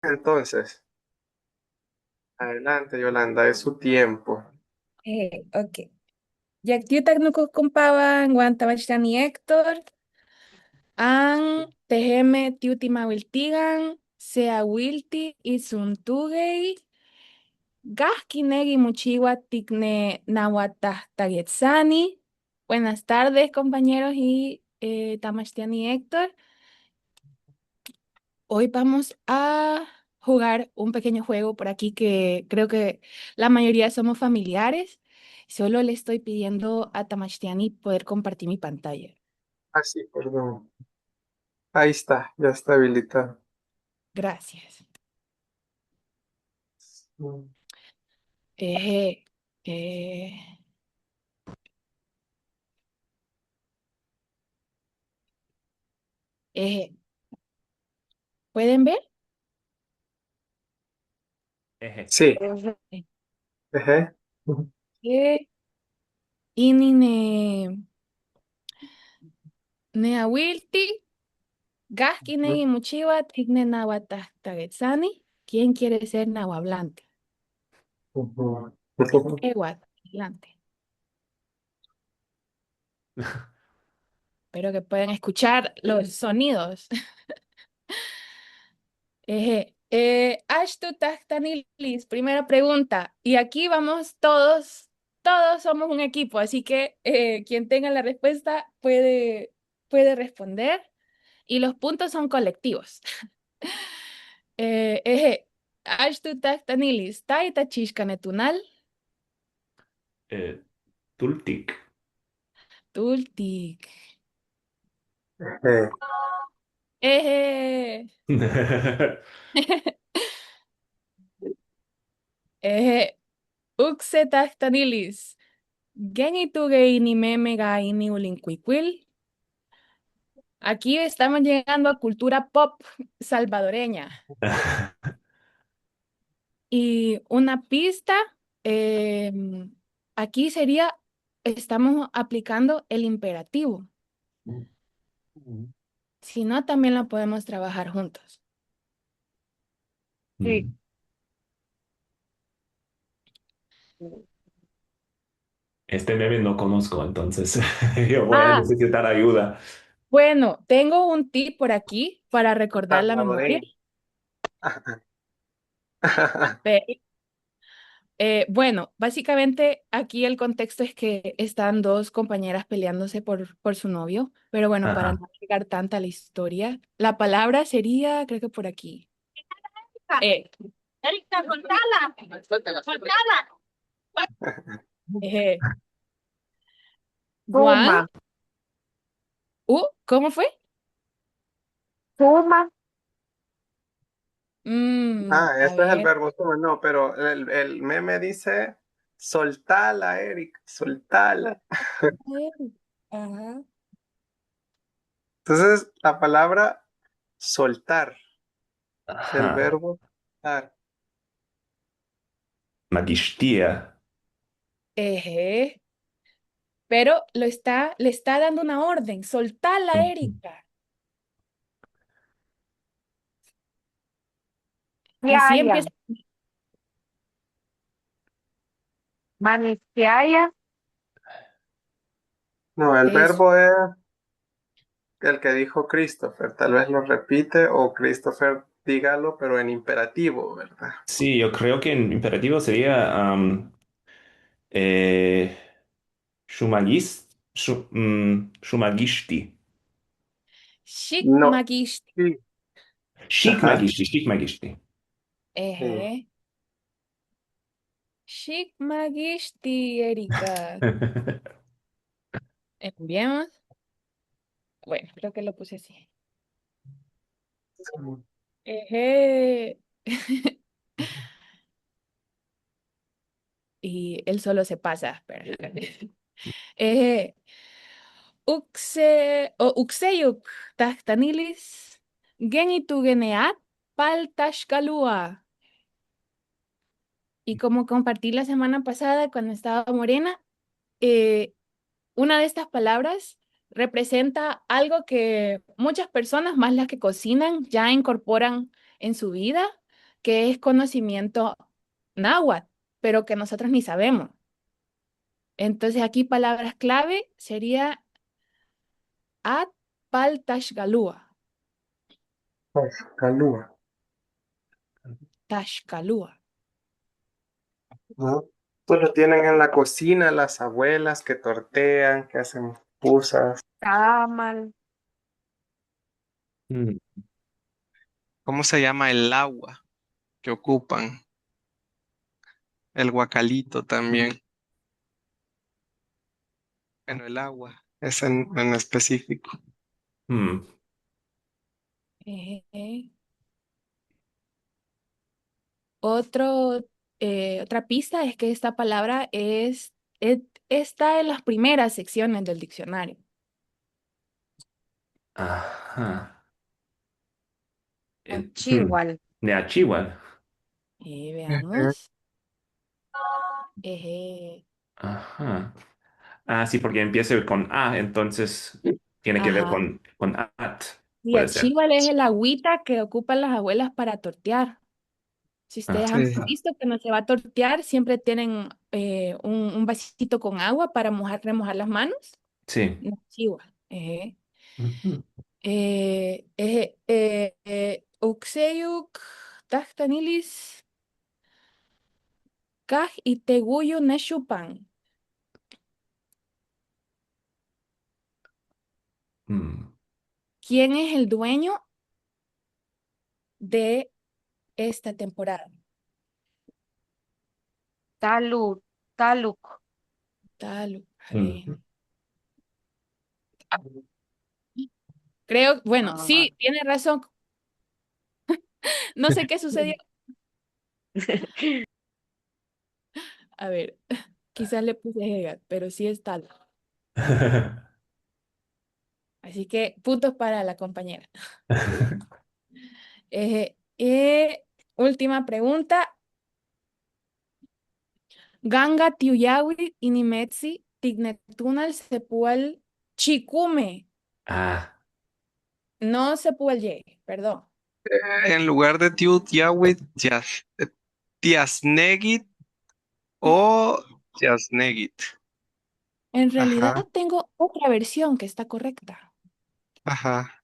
Entonces, adelante, Yolanda, es su tiempo. Ok. Jak tiutak nukukumpawan wan tawachani Héctor, an tejeme tiutimawiltigan, seawilti izuntugei, gajkinegi mochiua tikne nahuatahtaguetzani. Buenas tardes, compañeros y Tamashtiani Héctor. Hoy vamos a jugar un pequeño juego por aquí que creo que la mayoría somos familiares. Solo le estoy pidiendo a Tamashtiani poder compartir mi pantalla. Ah, sí, perdón. Ahí está, ya está habilitado. Gracias. Mm. Eh, eh, eh, ¿Pueden ver? Eje. Sí, Eh, eje. Ujú. eh, Inine neawilti, gaskinegi muchiwa, tikne nahuatahtaguetzani. ¿Quién quiere ser nahuablante? Ujú. Ujú. Ewat, adelante. Espero que puedan escuchar los sonidos. Ashtu Tahtanilis, primera pregunta. Y aquí vamos todos somos un equipo, así que quien tenga la respuesta puede responder. Y los puntos son colectivos. Ashtu Tahtanilis, Taita Chishkanetunal, Eh, Tultik. Tultik. Eje. Eje, eje, Uxe Tahtanilis. Genituge ini memega ini ulincuicuil. Aquí estamos llegando a cultura pop salvadoreña. Y una pista, aquí sería, estamos aplicando el imperativo. Si no, también lo podemos trabajar juntos. Sí. Este meme no conozco, entonces yo voy a Ah, necesitar ayuda. bueno, tengo un tip por aquí para recordar la memoria. Salvadoreño. Bueno, básicamente aquí el contexto es que están dos compañeras peleándose por su novio, pero bueno, para Ajá. no llegar tanta la historia, la palabra sería, creo que por aquí. Erika, soltala, soltala. Eh, Juan, Suma, ¿cómo fue? suma, Ah, A ese es el ver. verbo sumar, no, pero el meme dice soltala, Eric, soltala. Ajá. Entonces, la palabra soltar, del Ajá. verbo soltar. Magishtia. Eje, pero le está dando una orden, soltala, Ujú. Erika. Así yaya, empieza. manisiaya, No, el Eso. verbo es el que dijo Christopher. Tal vez lo repite o Christopher dígalo, pero en imperativo, ¿verdad? Sí, yo creo que en imperativo sería eh, shumagis, shumagishti. No. Shikmagish. Sí. Ajá. Shikmagishti, shikmagishti. Sí. Eje. Shikmagishti, Erika. Enviemos. Bueno, creo que lo puse así. Eje. Y él solo se pasa. Espera. Eje. Uxeyuk tahtanilis. Genitu geneat paltashkalua. Y como compartí la semana pasada cuando estaba morena, eh, una de estas palabras representa algo que muchas personas, más las que cocinan, ya incorporan en su vida. que es conocimiento náhuatl, pero que nosotros ni sabemos. Entonces aquí palabras clave sería at pal tashgalua, Calúa. tashgalua. ¿No? Pues lo tienen en la cocina las abuelas que tortean, que hacen pusas. Tamal. Mm. ¿Cómo se llama el agua que ocupan? El guacalito también. Bueno, el agua es en específico. Mm. Eh, Otro, otra pista es que esta palabra está en las primeras secciones del diccionario. Ajá. Eh, hmm. Chihual. De Achihual. Ujú. Veamos. Eh, Ajá. Ah, sí, porque empieza con A, entonces tiene que ver ajá. con at, Y puede ser. achíbal es el agüita que ocupan las abuelas para tortear. Si ustedes han Sí. visto que no se va a tortear, siempre tienen un vasito con agua para remojar las manos. Sí. No, achíbal. Ujú. Uxeyuk, tahtanilis, kaj y teguyo neshupan. Mm. ¿Quién es el dueño de esta temporada? Taluk. Tal, Ujú. creo, bueno, Ah. sí, tiene razón. No sé qué sucedió. A ver, quizás le puse Hegat, pero sí es tal. Así que puntos para la compañera. Última pregunta. Ganga tiuyawi inimetsi tignetunal sepual chikume. Ah, No sepual ye, perdón. En lugar de Tiut Yahweh, Tiasnegit o Tiasnegit. En realidad Ajá, tengo otra versión que está correcta. ajá.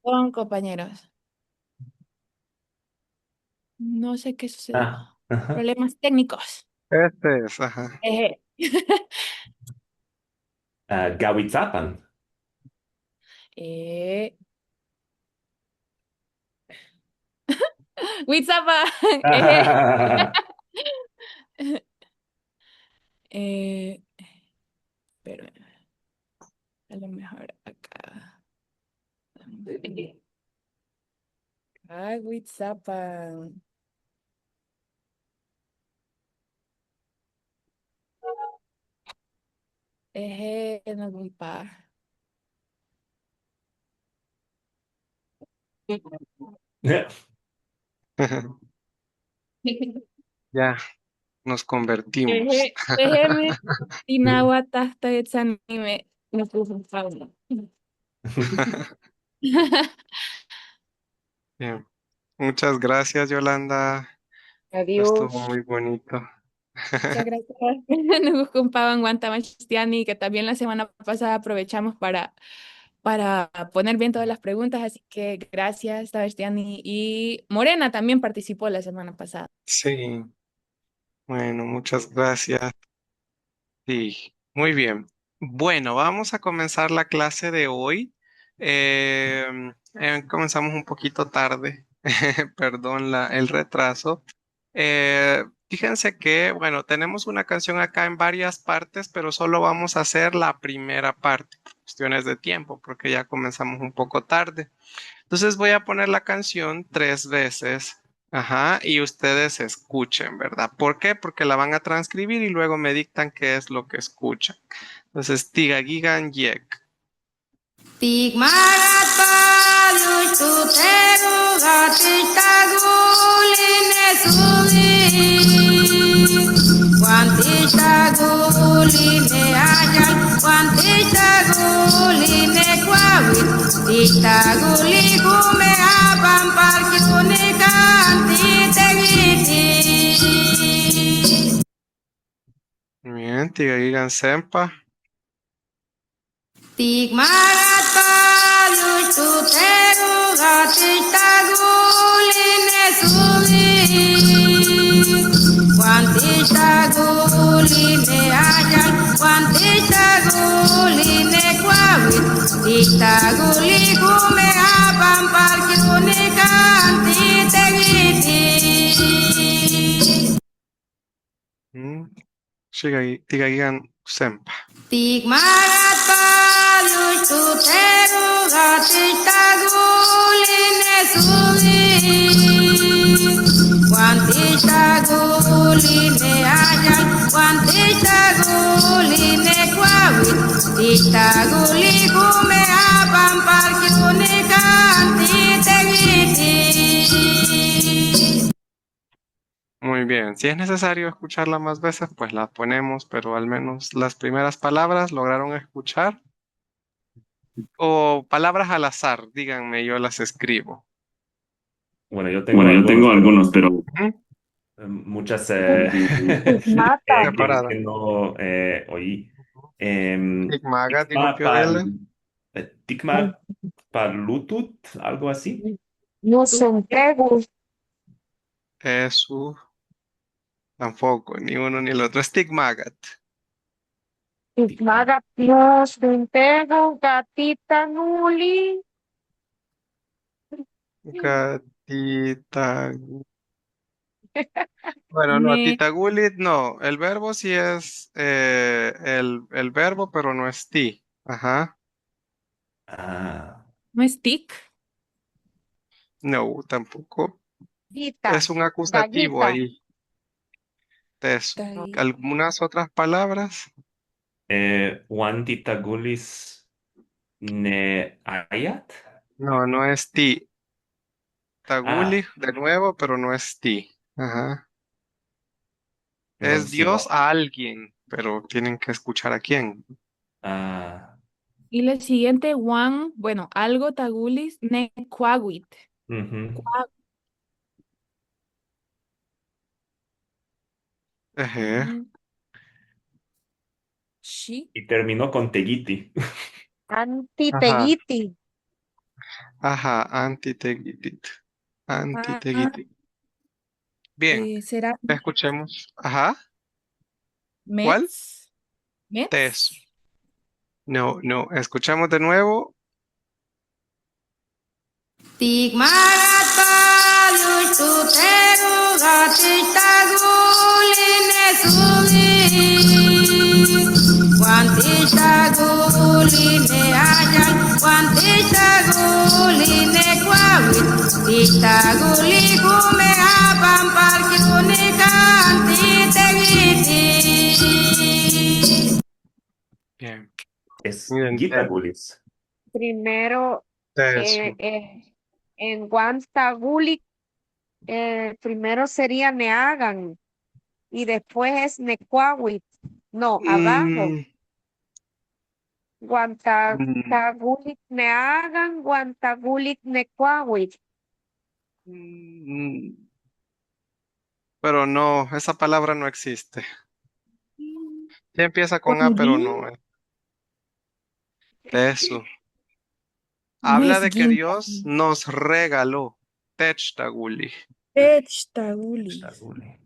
Perdón, compañeros. No sé qué sucedió. ah, ajá. Problemas técnicos. Este es, ajá. Eje. Gawitzapan. Eh, Huitzapa. Eje. Eh, pero a lo mejor acá. Ah, Huitzapa. Eje, no culpa. Ya, nos convertimos. Eje, ejeme, tinawa, tasta, etsanime, no puso fauna. Bien. Muchas gracias, Yolanda. Estuvo Adiós. muy bonito. Muchas gracias. Nos ocupaban Guantamachistiani, que también la semana pasada aprovechamos para poner bien todas las preguntas, así que gracias, Tabastiani. Y Morena también participó la semana pasada. Sí, bueno, muchas gracias. Sí, muy bien. Bueno, vamos a comenzar la clase de hoy. Comenzamos un poquito tarde, perdón el retraso. Fíjense que, bueno, tenemos una canción acá en varias partes, pero solo vamos a hacer la primera parte, por cuestiones de tiempo, porque ya comenzamos un poco tarde. Entonces voy a poner la canción 3 veces. Ajá, y ustedes escuchen, ¿verdad? ¿Por qué? Porque la van a transcribir y luego me dictan qué es lo que escuchan. Entonces, Tiga Gigan Yek. Tigmarat paluch tu tegu gatitaguline suvi Quantitaguline ayal Quantitaguline kwawit Titaguli kume abam parki unikan Tigagigan Sempa. Tigmarapalu tutero gatitagulin subi. Quantitagulin ajan, quantitagulin quavit. Titaguli kume abam parkiunikan titegiti. Tigagigan Sempa. Tigmarapalu tutero gatitagulin subi. Quantitagulin ajan, quantitagulin quavit. Titaguli kume abam parkiunikan titegiti. Muy bien, si es necesario escucharla más veces, pues la ponemos, pero al menos las primeras palabras lograron escuchar. O palabras al azar, díganme, yo las escribo. Bueno, yo tengo algunos, pero muchas Mata. Separada. que no oí. Tigmaga, dijo Tikma Piodele. Tikma Parlutut, algo así. No son pegos. Eso. Tampoco, ni uno ni el otro. Stigmagat. Maga, no son pegos. Gatita nuli. Gatita. Bueno, no, Me, titagulit no. El verbo sí es el verbo, pero no es ti. Ajá. Ah, ¿no es tic? No, tampoco. Gallita. Es un acusativo Gallita. ahí. Eso. Ahí. ¿Algunas otras palabras? Wantitagulis ne ayat. No, no es ti. Taguli, Ah, de nuevo, pero no es ti. Ajá. no, Es Dios sino. a alguien, pero tienen que escuchar a quién. Ah, Y la siguiente, one, bueno, algo tagulis nequaguit. ujú. Ejé. Sí. Y terminó con Tegiti. Ajá. Antiteguiti. Ajá. Antitegitit. Ah, Antitegitit. Bien. ¿será Escuchemos. Ajá. ¿Cuál? Mets? Teso. ¿Mets? No, no. Escuchamos de nuevo. Tigmarapalu tutero gatitagulin subi. Quantitagulin ajan, quantitagulin quavit. Titaguli kume abam parkiunikan titegiti. Bien. Es Miren, Gitagulis. Primero, teso. en Guantagulic, primero sería Neagan y después es Nequahuit. No, abajo. Mm, Guantagulic Neagan, Guantagulic Nequahuit. mm, pero no, esa palabra no existe. Ya empieza con A, pero no. Teso. Habla de que Mesguin. Dios nos regaló. Techtaguli. Techtaguli. Gitaguli.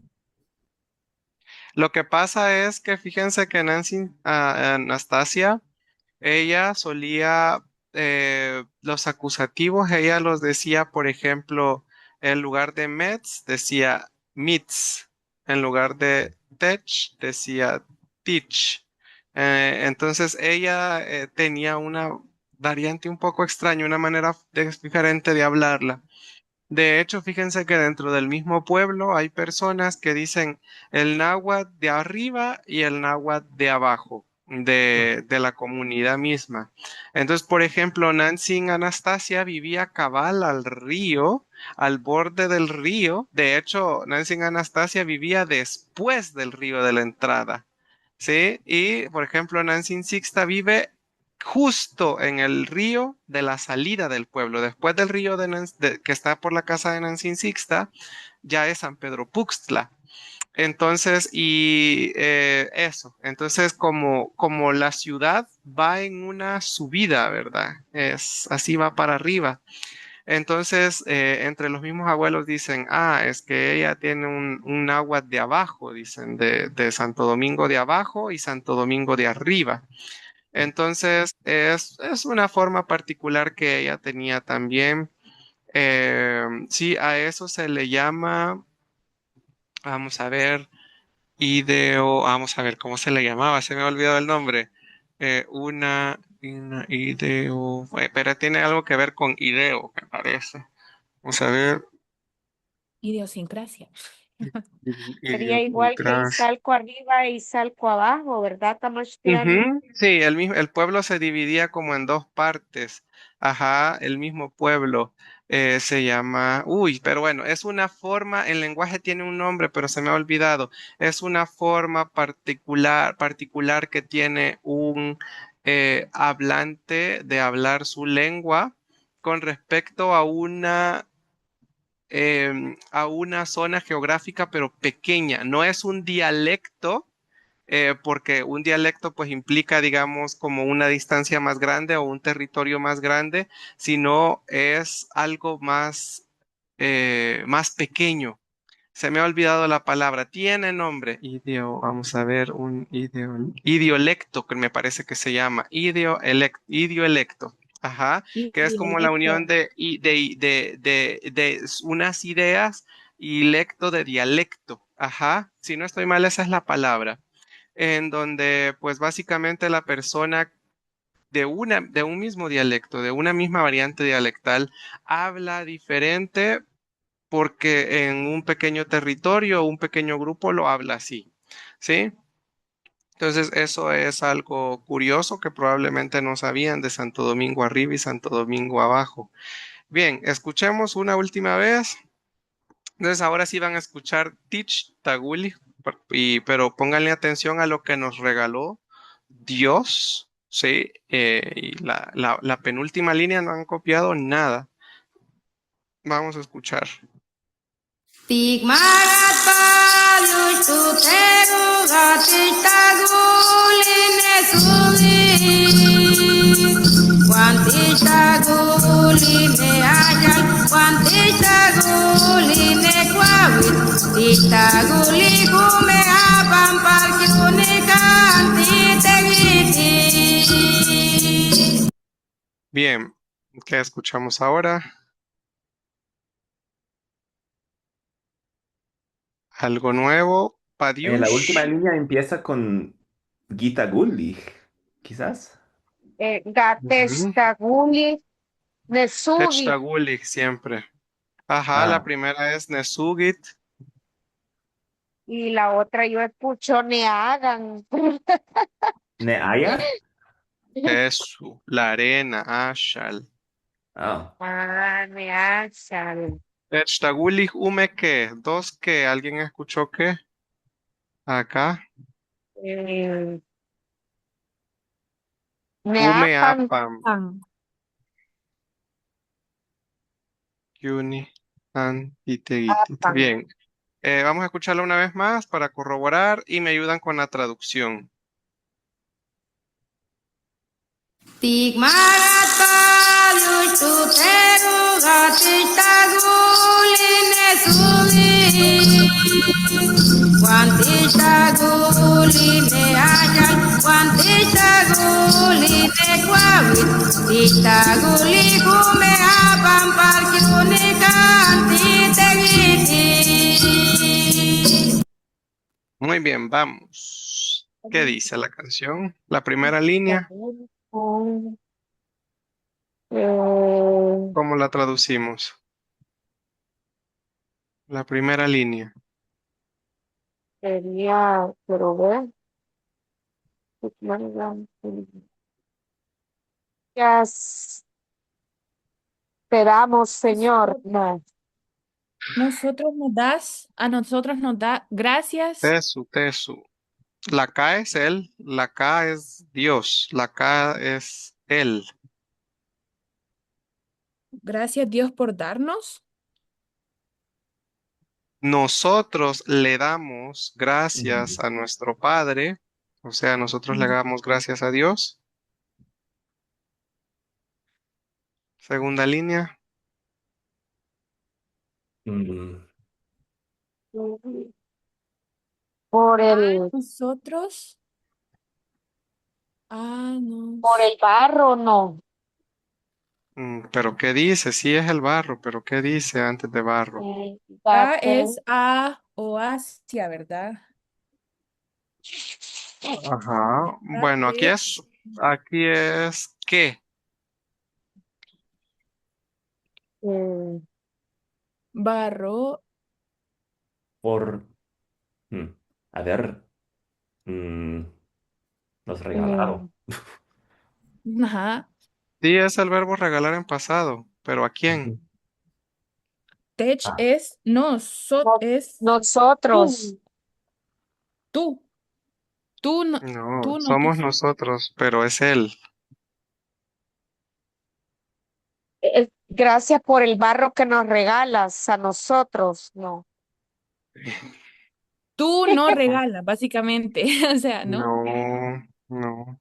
Lo que pasa es que fíjense que Nancy Anastasia, ella solía los acusativos, ella los decía, por ejemplo, en lugar de Mets, decía Mitz. En lugar de Tech, decía Teach. Entonces ella tenía una variante un poco extraña, una manera diferente de hablarla. De hecho, fíjense que dentro del mismo pueblo hay personas que dicen el náhuatl de arriba y el náhuatl de abajo de la comunidad misma. Entonces, por ejemplo, Nancy Anastasia vivía cabal al río, al borde del río. De hecho, Nancy Anastasia vivía después del río de la entrada. ¿Sí? Y, por ejemplo, Nancy Sixta vive justo en el río de la salida del pueblo. Después del río que está por la casa de Nancy Sixta, ya es San Pedro Puxtla. Entonces, eso. Entonces, como la ciudad va en una subida, ¿verdad? Así va para arriba. Entonces, entre los mismos abuelos dicen, es que ella tiene un agua de abajo, dicen, de Santo Domingo de abajo y Santo Domingo de arriba. Entonces, es una forma particular que ella tenía también. Sí, a eso se le llama, vamos a ver, vamos a ver cómo se le llamaba, se me ha olvidado el nombre. Una ideo, pero tiene algo que ver con ideo, me parece. Vamos a ver. Idiosincrasia. Sería igual que Idiosincrasia. Izalco arriba e Izalco abajo, ¿verdad, Tamastiano? Ujú, sí, el pueblo se dividía como en dos partes. Ajá, el mismo pueblo se llama, pero bueno, es una forma, el lenguaje tiene un nombre, pero se me ha olvidado. Es una forma particular que tiene un hablante de hablar su lengua con respecto a una zona geográfica, pero pequeña. No es un dialecto porque un dialecto pues implica, digamos, como una distancia más grande o un territorio más grande, sino es algo más pequeño. Se me ha olvidado la palabra. Tiene nombre. Vamos a ver, idiolecto, que me parece que se llama. Idioelecto. Ajá, que es como la unión Idiolecto. de unas ideas y lecto de dialecto. Ajá, si no estoy mal, esa es la palabra en donde pues básicamente la persona de un mismo dialecto, de una misma variante dialectal, habla diferente porque en un pequeño territorio o un pequeño grupo lo habla así, ¿sí? Entonces eso es algo curioso que probablemente no sabían de Santo Domingo arriba y Santo Domingo abajo. Bien, escuchemos una última vez. Entonces ahora sí van a escuchar Teach Taguli, pero pónganle atención a lo que nos regaló Dios, ¿sí? Y la penúltima línea no han copiado nada. Vamos a escuchar. Tigmarat paluch tu tegu gatita guline sugi. Quantita guline ayal, quantita guline kwawit. Tita guli gume abam parki unikanti tegiti. Bien, ¿qué escuchamos ahora? Algo nuevo, La última Padiush, línea empieza con Gita Gullich, quizás. ujú, Gatestaguli, Nesugi, Techtaguli siempre. Ajá, la Ah, primera es Nesugit, y la otra yo escucho Neagan. Neaya. Tesu, la arena, Ashal. Ah, Neaxal. Techtaguli, Ume, ¿qué? ¿Dos qué? ¿Alguien escuchó qué? Acá. Eh, Neapan, Umeapam, Pan. Yuni, An, Ite. Apan. Bien, vamos a escucharla una vez más para corroborar y me ayudan con la traducción. Tigmarat paluch tu tegu gatita guline sugi. Quantita guline ayal, quantita guline kwawit. Tita guli gume abam parki unikanti tegiti. Muy bien, vamos. ¿Qué dice la canción? La primera línea, Eh, ¿cómo la traducimos? La primera línea. sería, pero ve, ya esperamos, Señor. No, A nosotros nos da gracias. Tesu. La K es él, la K es Dios, la K es él. Gracias Dios por darnos. nosotros le damos gracias a nuestro Padre, o sea, nosotros le damos gracias a Dios. Segunda línea. Mm, Por el, Nosotros. Ah, no. por el barro, no. Pero ¿qué dice? Sí es el barro, pero ¿qué dice antes de barro? A Papel. es A o Asia, ¿verdad? Ajá. Bueno, Papel, aquí es ¿qué? eh, barro. por, mm, a ver, mm, nos eh, regalaron. Ajá. Sí es el verbo regalar en pasado, pero ¿a quién? Ujú. Tech Ah, es no- es nosotros. tú. Tú. Tú no, No, tú no somos quisiste. nosotros, pero es él. Gracias por el barro que nos regalas a nosotros, no. Tú no regalas, básicamente. O sea, ¿no? No, no.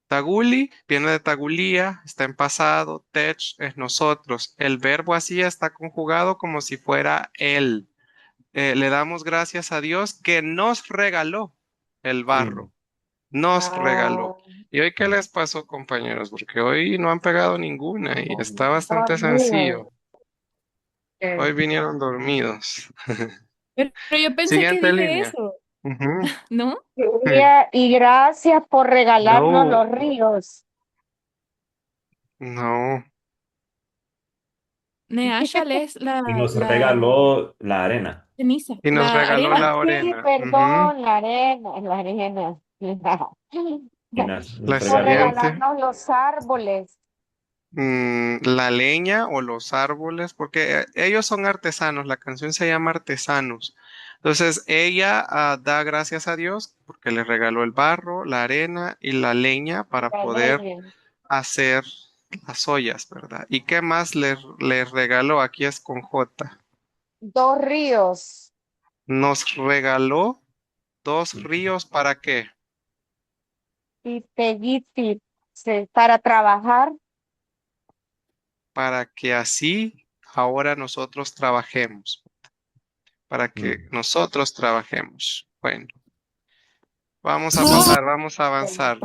Taguli viene de tagulía, está en pasado, tech es nosotros. El verbo así está conjugado como si fuera él. Le damos gracias a Dios que nos regaló el mm, barro, nos regaló. Ah, ¿Y hoy qué mm. les pasó, compañeros? Porque hoy no han pegado ninguna y está bastante horrible. sencillo. Hoy vinieron dormidos. Pero yo pensé que Siguiente dije línea. eso, Ujú. ¿no? Y gracias por regalarnos No, los ríos. no. Neashal es Y nos la regaló la arena. ceniza, Y nos la regaló arena. Ah, la sí, arena. Ujú. perdón, la arena. Y nos La Por regaló. siguiente. regalarnos los árboles. La leña o los árboles, porque ellos son artesanos, la canción se llama Artesanos. Entonces ella da gracias a Dios porque le regaló el barro, la arena y la leña para La poder leña. hacer las ollas, ¿verdad? ¿Y qué más le regaló? Aquí es con J. Dos ríos. Nos regaló dos ríos ¿para qué? Teguiti, para trabajar. Para que así ahora nosotros trabajemos, para que Mm, nosotros trabajemos. Bueno. Vamos a pasar, vamos a avanzar.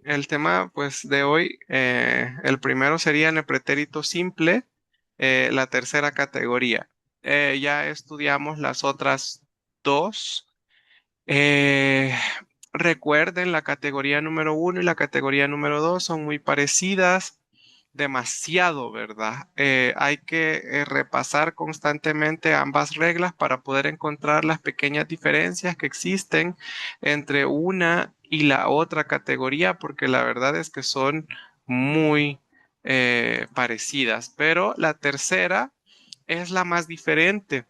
El tema, pues, de hoy, el primero sería en el pretérito simple, la tercera categoría. Ya estudiamos las otras dos. Eh, Recuerden, la categoría número uno y la categoría número dos son muy parecidas, demasiado, ¿verdad? Hay que repasar constantemente ambas reglas para poder encontrar las pequeñas diferencias que existen entre una y la otra categoría, porque la verdad es que son muy parecidas, pero la tercera es la más diferente.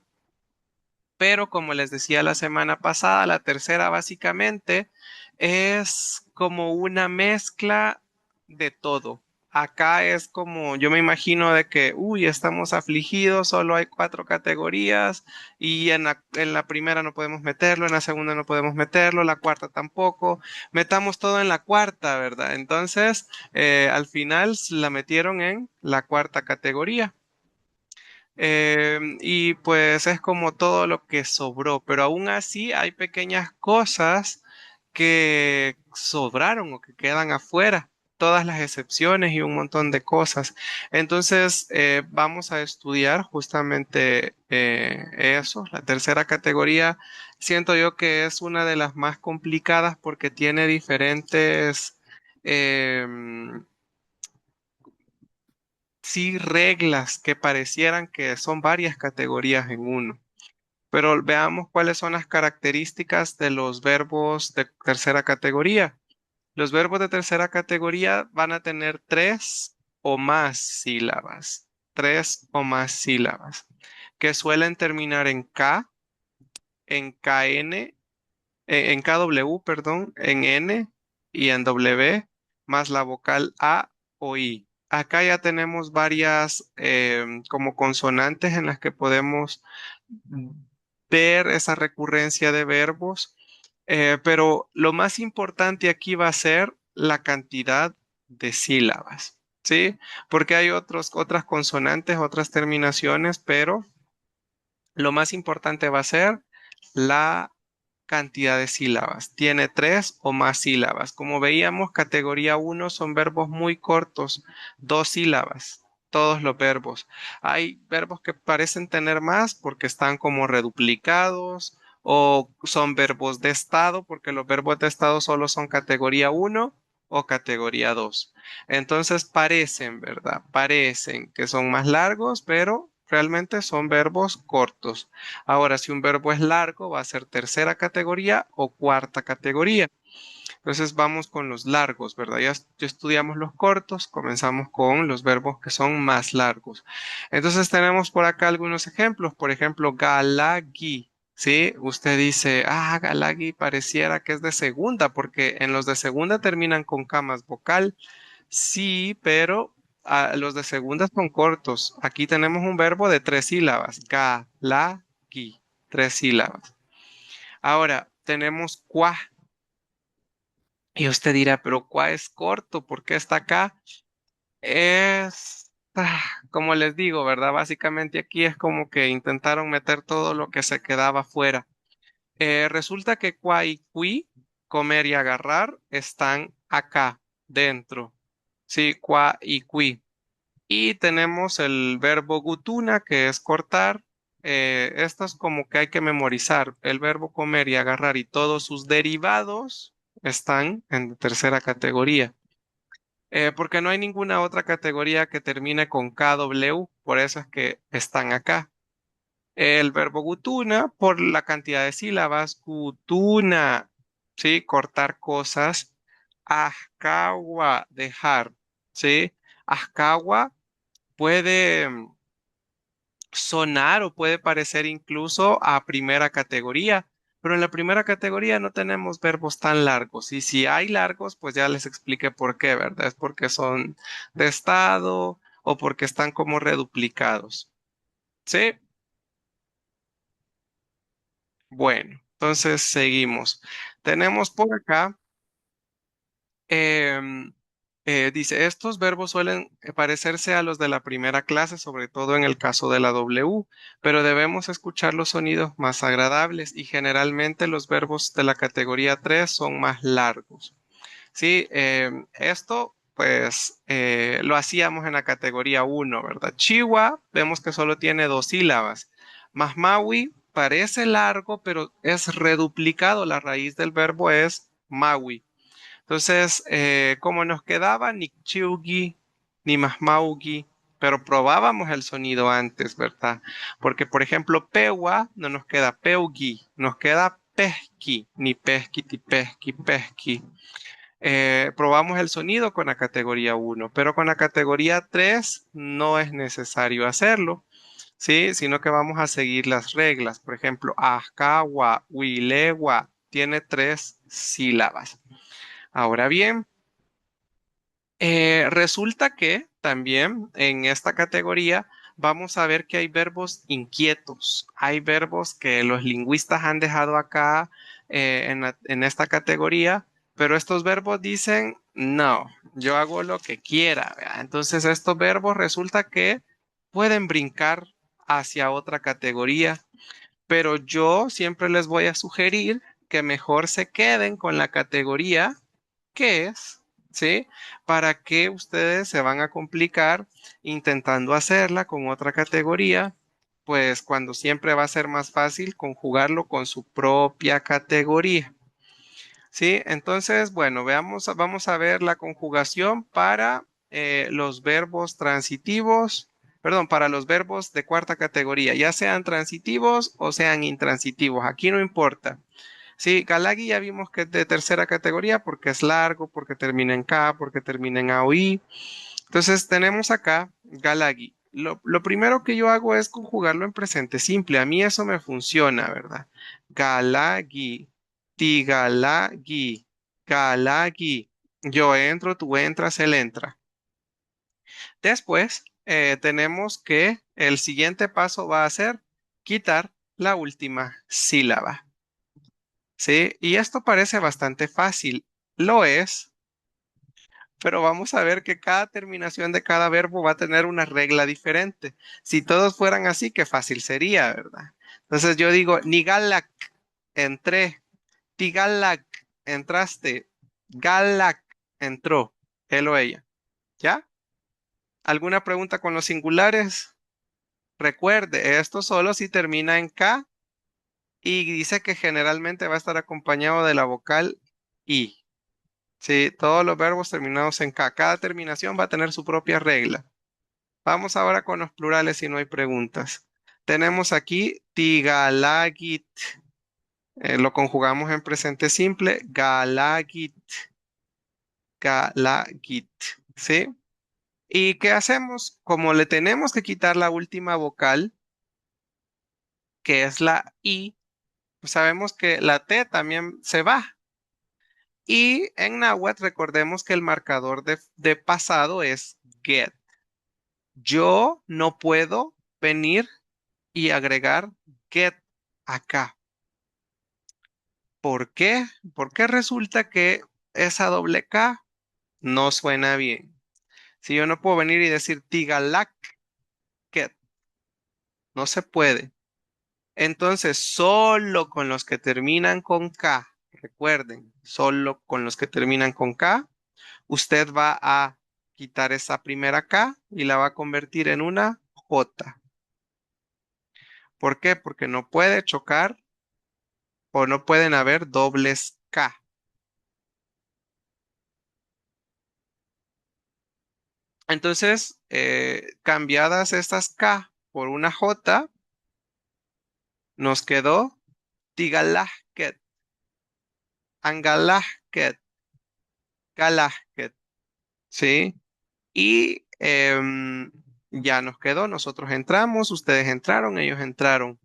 Pero como les decía la semana pasada, la tercera básicamente es como una mezcla de todo. Acá es como, yo me imagino de que, uy, estamos afligidos, solo hay cuatro categorías y en la primera no podemos meterlo, en la segunda no podemos meterlo, la cuarta tampoco. Metamos todo en la cuarta, ¿verdad? Entonces, al final la metieron en la cuarta categoría. Y pues es como todo lo que sobró, pero aún así hay pequeñas cosas que sobraron o que quedan afuera, todas las excepciones y un montón de cosas. Entonces vamos a estudiar justamente eso. La tercera categoría siento yo que es una de las más complicadas porque tiene diferentes... em, sí reglas que parecieran que son varias categorías en uno. Pero veamos cuáles son las características de los verbos de tercera categoría. Los verbos de tercera categoría van a tener tres o más sílabas. Tres o más sílabas. Que suelen terminar en K, en KN, en KW, perdón, en N y en W, más la vocal A o I. Acá ya tenemos varias como consonantes en las que podemos ver esa recurrencia de verbos, pero lo más importante aquí va a ser la cantidad de sílabas, ¿sí? Porque hay otras consonantes, otras terminaciones, pero lo más importante va a ser la cantidad de sílabas. Tiene 3 o más sílabas. Como veíamos, categoría uno son verbos muy cortos, 2 sílabas, todos los verbos. Hay verbos que parecen tener más porque están como reduplicados o son verbos de estado porque los verbos de estado solo son categoría uno o categoría 2. Entonces parecen, ¿verdad? Parecen que son más largos, pero realmente son verbos cortos. Ahora, si un verbo es largo, va a ser tercera categoría o cuarta categoría. Entonces vamos con los largos, ¿verdad? Ya estudiamos los cortos, comenzamos con los verbos que son más largos. Entonces tenemos por acá algunos ejemplos. Por ejemplo, galagi. ¿Sí? Usted dice, galagi pareciera que es de segunda, porque en los de segunda terminan con K más vocal. Sí, pero los de segunda son cortos. Aquí tenemos un verbo de 3 sílabas. Galagi. 3 sílabas. Ahora, tenemos cuá. Y usted dirá, pero cuá es corto, ¿por qué está acá? Como les digo, ¿verdad? Básicamente aquí es como que intentaron meter todo lo que se quedaba fuera. Resulta que cuá y cuí, comer y agarrar, están acá, dentro. Sí, cuá y cuí. Y tenemos el verbo gutuna, que es cortar. Esto es como que hay que memorizar. El verbo comer y agarrar y todos sus derivados están en tercera categoría. Porque no hay ninguna otra categoría que termine con KW, por eso es que están acá. El verbo gutuna, por la cantidad de sílabas, gutuna, ¿sí? Cortar cosas. Ajkawa, dejar, ¿sí? Ajkawa puede sonar o puede parecer incluso a primera categoría, pero en la primera categoría no tenemos verbos tan largos. Y si hay largos, pues ya les expliqué por qué, ¿verdad? Es porque son de estado o porque están como reduplicados. ¿Sí? Bueno, entonces seguimos. Tenemos por acá. Em, dice, estos verbos suelen parecerse a los de la primera clase, sobre todo en el caso de la W, pero debemos escuchar los sonidos más agradables y generalmente los verbos de la categoría 3 son más largos. Sí, esto pues lo hacíamos en la categoría uno, ¿verdad? Chihuahua, vemos que solo tiene 2 sílabas. Maui parece largo, pero es reduplicado. La raíz del verbo es Maui. Entonces, como nos quedaba ni Chiugi ni Mahmaugi, pero probábamos el sonido antes, ¿verdad? Porque, por ejemplo, Pewa no nos queda Peugi, nos queda Pesqui, ni Pesqui, ti Pesqui, Pesqui. Probamos el sonido con la categoría uno, pero con la categoría 3 no es necesario hacerlo, ¿sí? Sino que vamos a seguir las reglas. Por ejemplo, Azkawa, Wilewa, tiene 3 sílabas. Ahora bien, resulta que también en esta categoría vamos a ver que hay verbos inquietos. Hay verbos que los lingüistas han dejado acá en esta categoría, pero estos verbos dicen, no, yo hago lo que quiera, ¿verdad? Entonces estos verbos resulta que pueden brincar hacia otra categoría, pero yo siempre les voy a sugerir que mejor se queden con la categoría que es, ¿sí? ¿Para qué ustedes se van a complicar intentando hacerla con otra categoría? Pues cuando siempre va a ser más fácil conjugarlo con su propia categoría. ¿Sí? Entonces, bueno, vamos a ver la conjugación para los verbos transitivos, perdón, para los verbos de cuarta categoría, ya sean transitivos o sean intransitivos, aquí no importa. Sí, Galagi ya vimos que es de tercera categoría porque es largo, porque termina en K, porque termina en A o I. Entonces tenemos acá Galagi. Lo primero que yo hago es conjugarlo en presente simple. A mí eso me funciona, ¿verdad? Galagi, tigalagi, galagi. Yo entro, tú entras, él entra. Después tenemos que el siguiente paso va a ser quitar la última sílaba. ¿Sí? Y esto parece bastante fácil. Lo es, pero vamos a ver que cada terminación de cada verbo va a tener una regla diferente. Si todos fueran así, qué fácil sería, ¿verdad? Entonces yo digo, Nigalak, entré. Tigalak, entraste. Galak, entró. Él o ella. ¿Ya? ¿Alguna pregunta con los singulares? Recuerde, esto solo si termina en K y dice que generalmente va a estar acompañado de la vocal I. Sí, todos los verbos terminados en K. Cada terminación va a tener su propia regla. Vamos ahora con los plurales si no hay preguntas. Tenemos aquí tigalagit. Lo conjugamos en presente simple. Galagit. Galagit. ¿Sí? ¿Y qué hacemos? Como le tenemos que quitar la última vocal, que es la I, pues sabemos que la T también se va. Y en náhuatl recordemos que el marcador de pasado es get. Yo no puedo venir y agregar get acá. ¿Por qué? Porque resulta que esa doble K no suena bien. Si yo no puedo venir y decir tigalak get, no se puede. Entonces, solo con los que terminan con K, recuerden, solo con los que terminan con K, usted va a quitar esa primera K y la va a convertir en una J. ¿Por qué? Porque no puede chocar o no pueden haber dobles K. Entonces, cambiadas estas K por una J, nos quedó Tigalahket, Angalahket, Galahket, ¿sí? Y ya nos quedó, nosotros entramos, ustedes entraron, ellos entraron.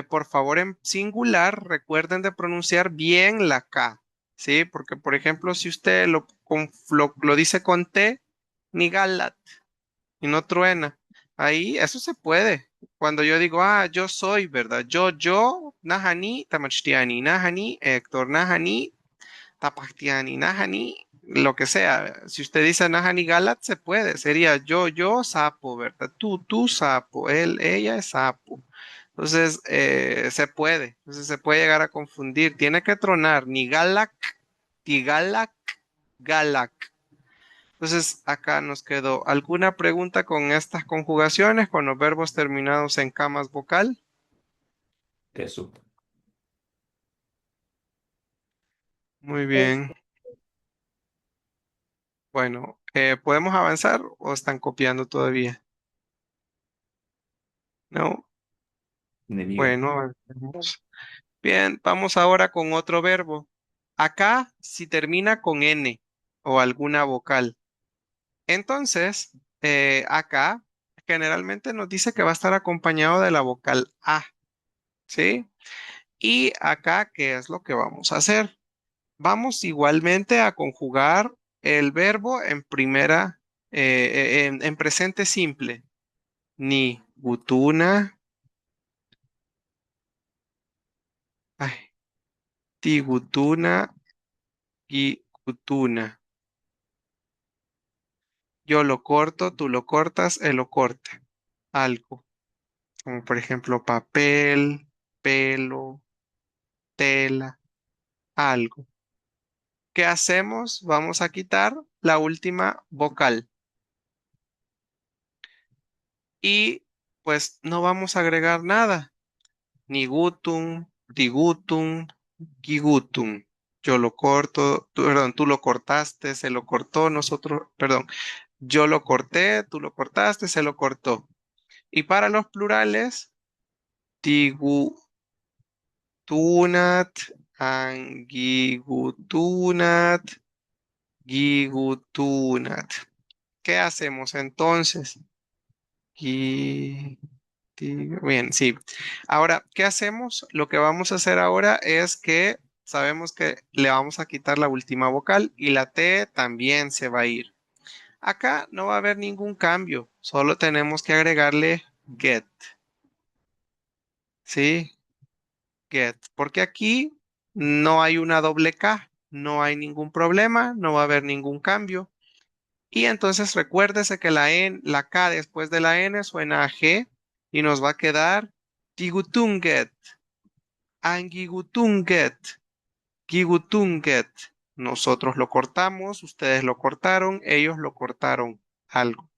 Por favor, en singular, recuerden de pronunciar bien la K, ¿sí? Porque, por ejemplo, si usted lo dice con T, ni galat, y no truena, ahí eso se puede. Cuando yo digo, yo soy, ¿verdad? Yo, Nahani, Tamachtiani, Nahani, Héctor, Nahani, Tapachtiani, Nahani, lo que sea. Si usted dice Nahani Galat, se puede. Sería yo, sapo, ¿verdad? Tú, sapo. Él, ella es sapo. Entonces, se puede. Entonces, se puede llegar a confundir. Tiene que tronar ni Galak, ni Galak, Galak. Entonces, acá nos quedó. ¿Alguna pregunta con estas conjugaciones, con los verbos terminados en camas vocal? Eso. Muy bien. Bueno, ¿podemos avanzar o están copiando todavía? No. Enemigo. Bueno, avancemos. Bien, vamos ahora con otro verbo. Acá, si termina con N o alguna vocal, entonces acá generalmente nos dice que va a estar acompañado de la vocal A, ¿sí? Y acá, ¿qué es lo que vamos a hacer? Vamos igualmente a conjugar el verbo en primera, en presente simple. Ni gutuna, ay, tigutuna, gutuna. Yo lo corto, tú lo cortas, él lo corta. Algo, como por ejemplo papel, pelo, tela, algo. ¿Qué hacemos? Vamos a quitar la última vocal. Y pues no vamos a agregar nada. Ni gutum, digutum, gigutum. Yo lo corto, perdón, tú lo cortaste, se lo cortó, nosotros, perdón, yo lo corté, tú lo cortaste, se lo cortó. Y para los plurales, tigutunat, angigutunat, gigutunat. ¿Qué hacemos entonces? Bien, sí. Ahora, ¿qué hacemos? Lo que vamos a hacer ahora es que sabemos que le vamos a quitar la última vocal y la T también se va a ir. Acá no va a haber ningún cambio, solo tenemos que agregarle get. ¿sí? Get, porque aquí no hay una doble K, no hay ningún problema, no va a haber ningún cambio. Y entonces recuérdese que la K después de la N suena a G y nos va a quedar Gigutunget, Angigutunget, Gigutunget. Nosotros lo cortamos, ustedes lo cortaron, ellos lo cortaron. Algo.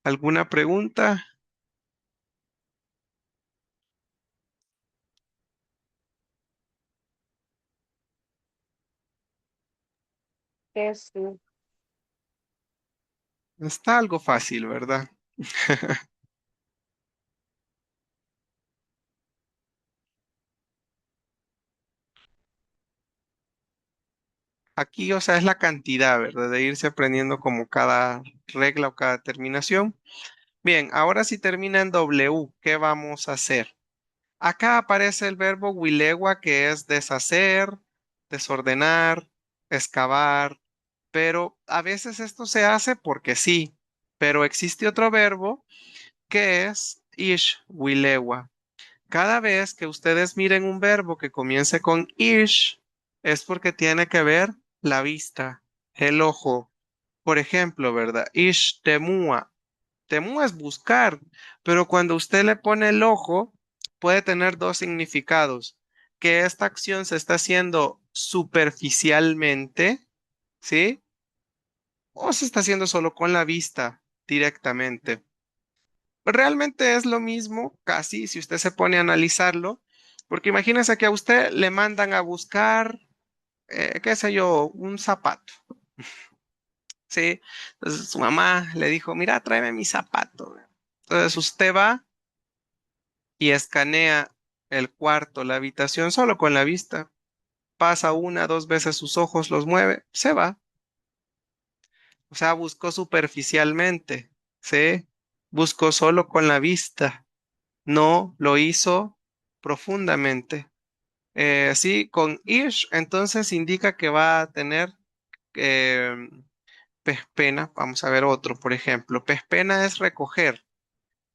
¿Alguna pregunta? Este, Está algo fácil, ¿verdad? Aquí, o sea, es la cantidad, ¿verdad? De irse aprendiendo como cada regla o cada terminación. Bien, ahora si termina en W, ¿qué vamos a hacer? Acá aparece el verbo wilegua, que es deshacer, desordenar, excavar, pero a veces esto se hace porque sí, pero existe otro verbo que es ish wilegua. Cada vez que ustedes miren un verbo que comience con ish, es porque tiene que ver la vista, el ojo. Por ejemplo, ¿verdad? Ish temua. Temua es buscar, pero cuando usted le pone el ojo, puede tener dos significados. Que esta acción se está haciendo superficialmente, ¿sí? O se está haciendo solo con la vista directamente. Realmente es lo mismo, casi, si usted se pone a analizarlo, porque imagínese que a usted le mandan a buscar, qué sé yo, un zapato, ¿sí? Entonces su mamá le dijo, mira, tráeme mi zapato. Entonces usted va y escanea el cuarto, la habitación, solo con la vista. Pasa una, dos veces sus ojos, los mueve, se va. O sea, buscó superficialmente, ¿sí? Buscó solo con la vista, no lo hizo profundamente. Sí, con ish, entonces indica que va a tener eh, pespena. Vamos a ver otro, por ejemplo. Pespena es recoger.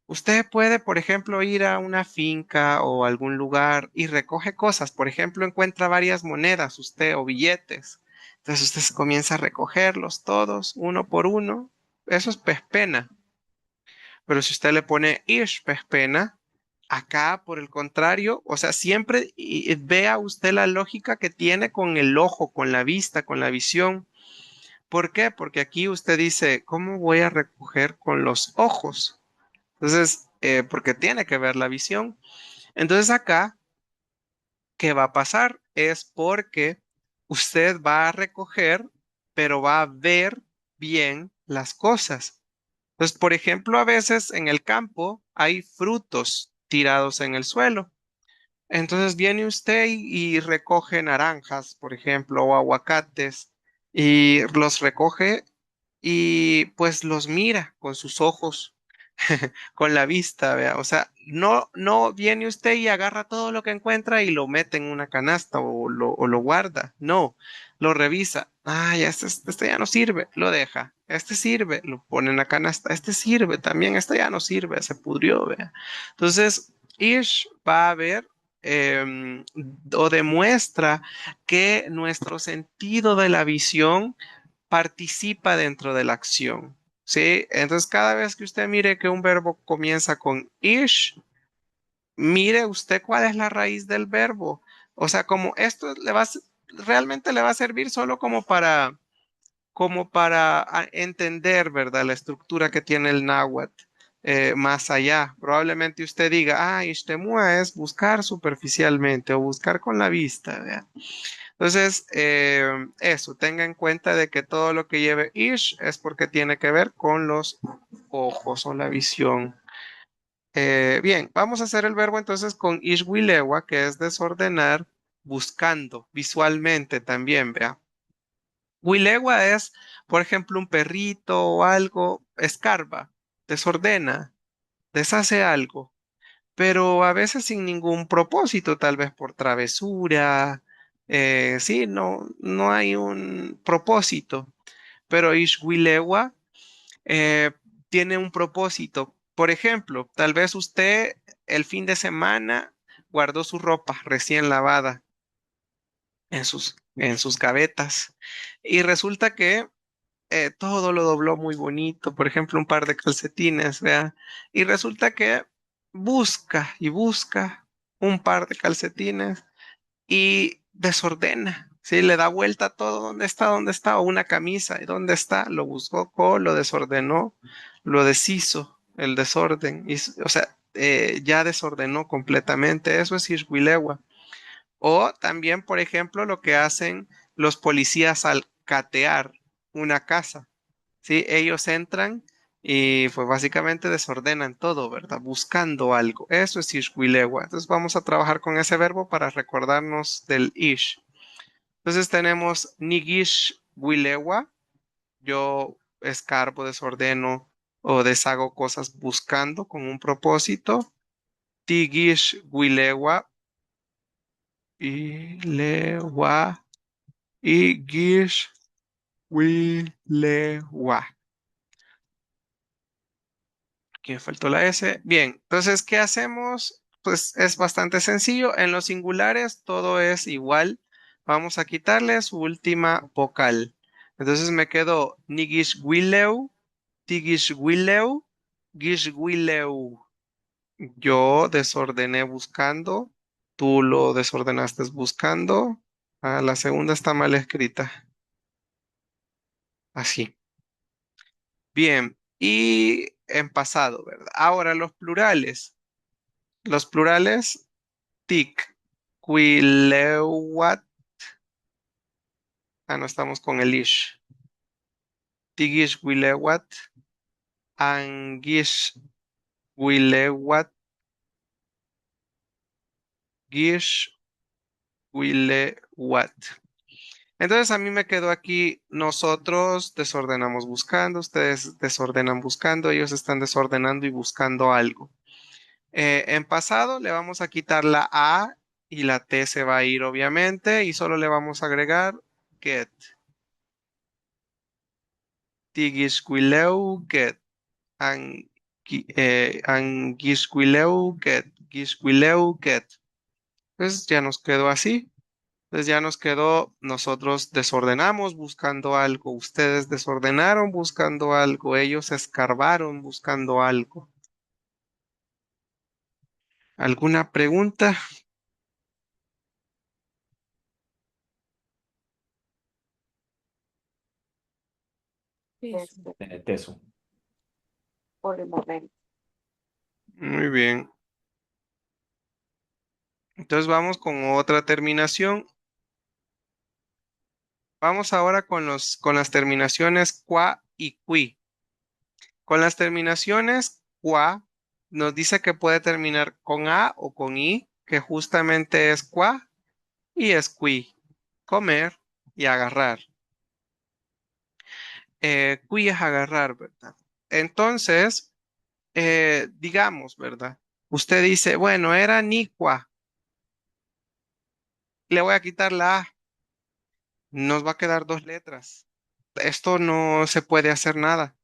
Usted puede, por ejemplo, ir a una finca o algún lugar y recoge cosas. Por ejemplo, encuentra varias monedas, usted, o billetes. Entonces usted comienza a recogerlos todos, uno por uno. Eso es pespena. Pero si usted le pone ish pespena, acá, por el contrario, o sea, siempre vea usted la lógica que tiene con el ojo, con la vista, con la visión. ¿Por qué? Porque aquí usted dice, ¿cómo voy a recoger con los ojos? Entonces, porque tiene que ver la visión. Entonces acá, ¿qué va a pasar? Es porque usted va a recoger, pero va a ver bien las cosas. Entonces, por ejemplo, a veces en el campo hay frutos tirados en el suelo. Entonces viene usted y recoge naranjas, por ejemplo, o aguacates, y los recoge y pues los mira con sus ojos, con la vista, vea. O sea, no viene usted y agarra todo lo que encuentra y lo mete en una canasta o lo guarda. No, lo revisa. Ah, ya este ya no sirve, lo deja. Este sirve, lo pone en la canasta. Este sirve también, este ya no sirve, se pudrió, vea. Entonces, Ish va a ver o demuestra que nuestro sentido de la visión participa dentro de la acción. ¿Sí? Entonces, cada vez que usted mire que un verbo comienza con ish, mire usted cuál es la raíz del verbo. O sea, como esto realmente le va a servir solo como para entender, ¿verdad? La estructura que tiene el náhuatl. Más allá, probablemente usted diga, ah, ishtemua es buscar superficialmente o buscar con la vista, ¿verdad? Entonces, eso, tenga en cuenta de que todo lo que lleve ish es porque tiene que ver con los ojos o la visión. Bien, vamos a hacer el verbo entonces con ish wilewa, que es desordenar, buscando visualmente también, vea. Wilewa es, por ejemplo, un perrito o algo, escarba, desordena, deshace algo, pero a veces sin ningún propósito, tal vez por travesura. Sí, no hay un propósito, pero Ishwilewa eh, tiene un propósito. Por ejemplo, tal vez usted el fin de semana guardó su ropa recién lavada en sus gavetas y resulta que todo lo dobló muy bonito, por ejemplo, un par de calcetines, ¿vea? Y resulta que busca y busca un par de calcetines y desordena, ¿sí? Le da vuelta a todo, ¿dónde está? ¿Dónde está? O una camisa, ¿y dónde está? Lo buscó, lo desordenó, lo deshizo, el desorden, y, o sea, ya desordenó completamente, eso es Ishwilewa. O también, por ejemplo, lo que hacen los policías al catear una casa. ¿Sí? Ellos entran y pues básicamente desordenan todo, ¿verdad? Buscando algo. Eso es ishwilewa. Entonces vamos a trabajar con ese verbo para recordarnos del ish. Entonces tenemos nigish wilewa. Yo escarbo, desordeno o deshago cosas buscando con un propósito. Tigish wilewa. Ilewa. Y gish wilewa. Aquí me faltó la S. Bien, entonces, ¿qué hacemos? Pues es bastante sencillo. En los singulares todo es igual. Vamos a quitarle su última vocal. Entonces me quedó nigishwileu, tigishwileu, gishwileu. Yo desordené buscando. Tú lo desordenaste buscando. Ah, la segunda está mal escrita. Así. Bien. Y en pasado, ¿verdad? Ahora los plurales. Los plurales, tic, quileuat. Ah, no estamos con el ish. Tigish wilewat, angish wilewat, gish wilewat. Entonces a mí me quedó aquí, nosotros desordenamos buscando, ustedes desordenan buscando, ellos están desordenando y buscando algo. En pasado le vamos a quitar la A y la T se va a ir obviamente y solo le vamos a agregar get. Tigishquileu get. Anguisquileu get. Guisquileu get. Entonces ya nos quedó así. Entonces ya nos quedó, nosotros desordenamos buscando algo, ustedes desordenaron buscando algo, ellos escarbaron buscando algo. ¿Alguna pregunta? Eso. Teso. por el momento. Muy bien. Entonces vamos con otra terminación. Vamos ahora con las terminaciones qua y qui. Con las terminaciones qua nos dice que puede terminar con a o con i, que justamente es qua y es qui. Comer y agarrar. Qui es agarrar, ¿verdad? Entonces, digamos, ¿verdad? Usted dice, bueno, era niqua. Le voy a quitar la a. Nos va a quedar dos letras. Esto no se puede hacer nada.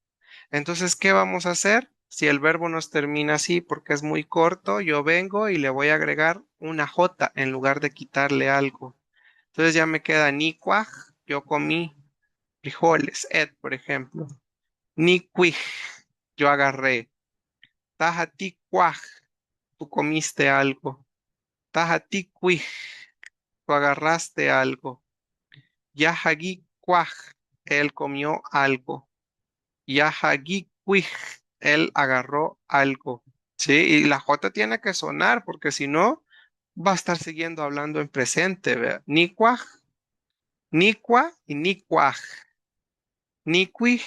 Entonces, ¿qué vamos a hacer? Si el verbo nos termina así porque es muy corto, yo vengo y le voy a agregar una J en lugar de quitarle algo. Entonces ya me queda niquaj, yo comí frijoles, por ejemplo. Niquij, yo agarré. Tajatiquaj, tú comiste algo. Tajatiquij, tú agarraste algo. Yahagiquaj, él comió algo. Yahagiquij, él agarró algo. Sí, y la J tiene que sonar porque si no, va a estar siguiendo hablando en presente. ¿Vea? Niquaj, niqua y niquaj. Niquij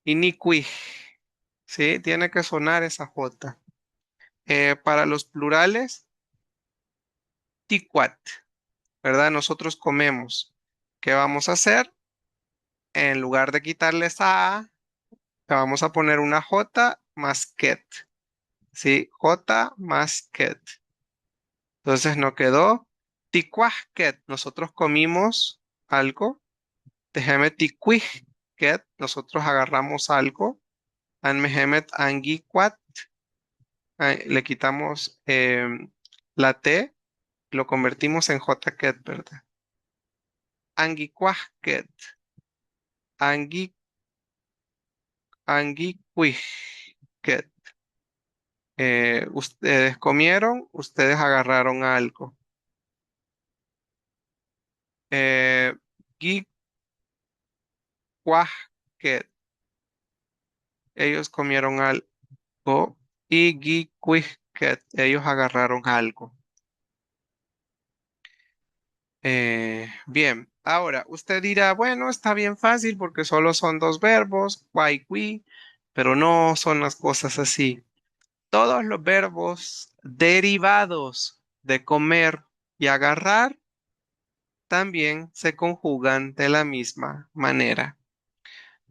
y niquij. Sí, tiene que sonar esa J. Para los plurales, tiquat, ¿verdad? Nosotros comemos. ¿Qué vamos a hacer? En lugar de quitarle esa A, le vamos a poner una J más ket. ¿Sí? J más ket. Entonces nos quedó ticuasquet. Nosotros comimos algo. Tehemet ticuisquet. Nosotros agarramos algo. Anmehemet anguicuat. Le quitamos la T, lo convertimos en JQuet, ¿verdad? Anguicuajquet, angui, anguicuijquet. Ustedes comieron, ustedes agarraron algo. Eh, Guicuajquet, ellos comieron algo. Y guicuijquet, ellos agarraron algo. Bien, ahora usted dirá, bueno, está bien fácil porque solo son dos verbos, qua y qui, pero no son las cosas así. Todos los verbos derivados de comer y agarrar también se conjugan de la misma manera.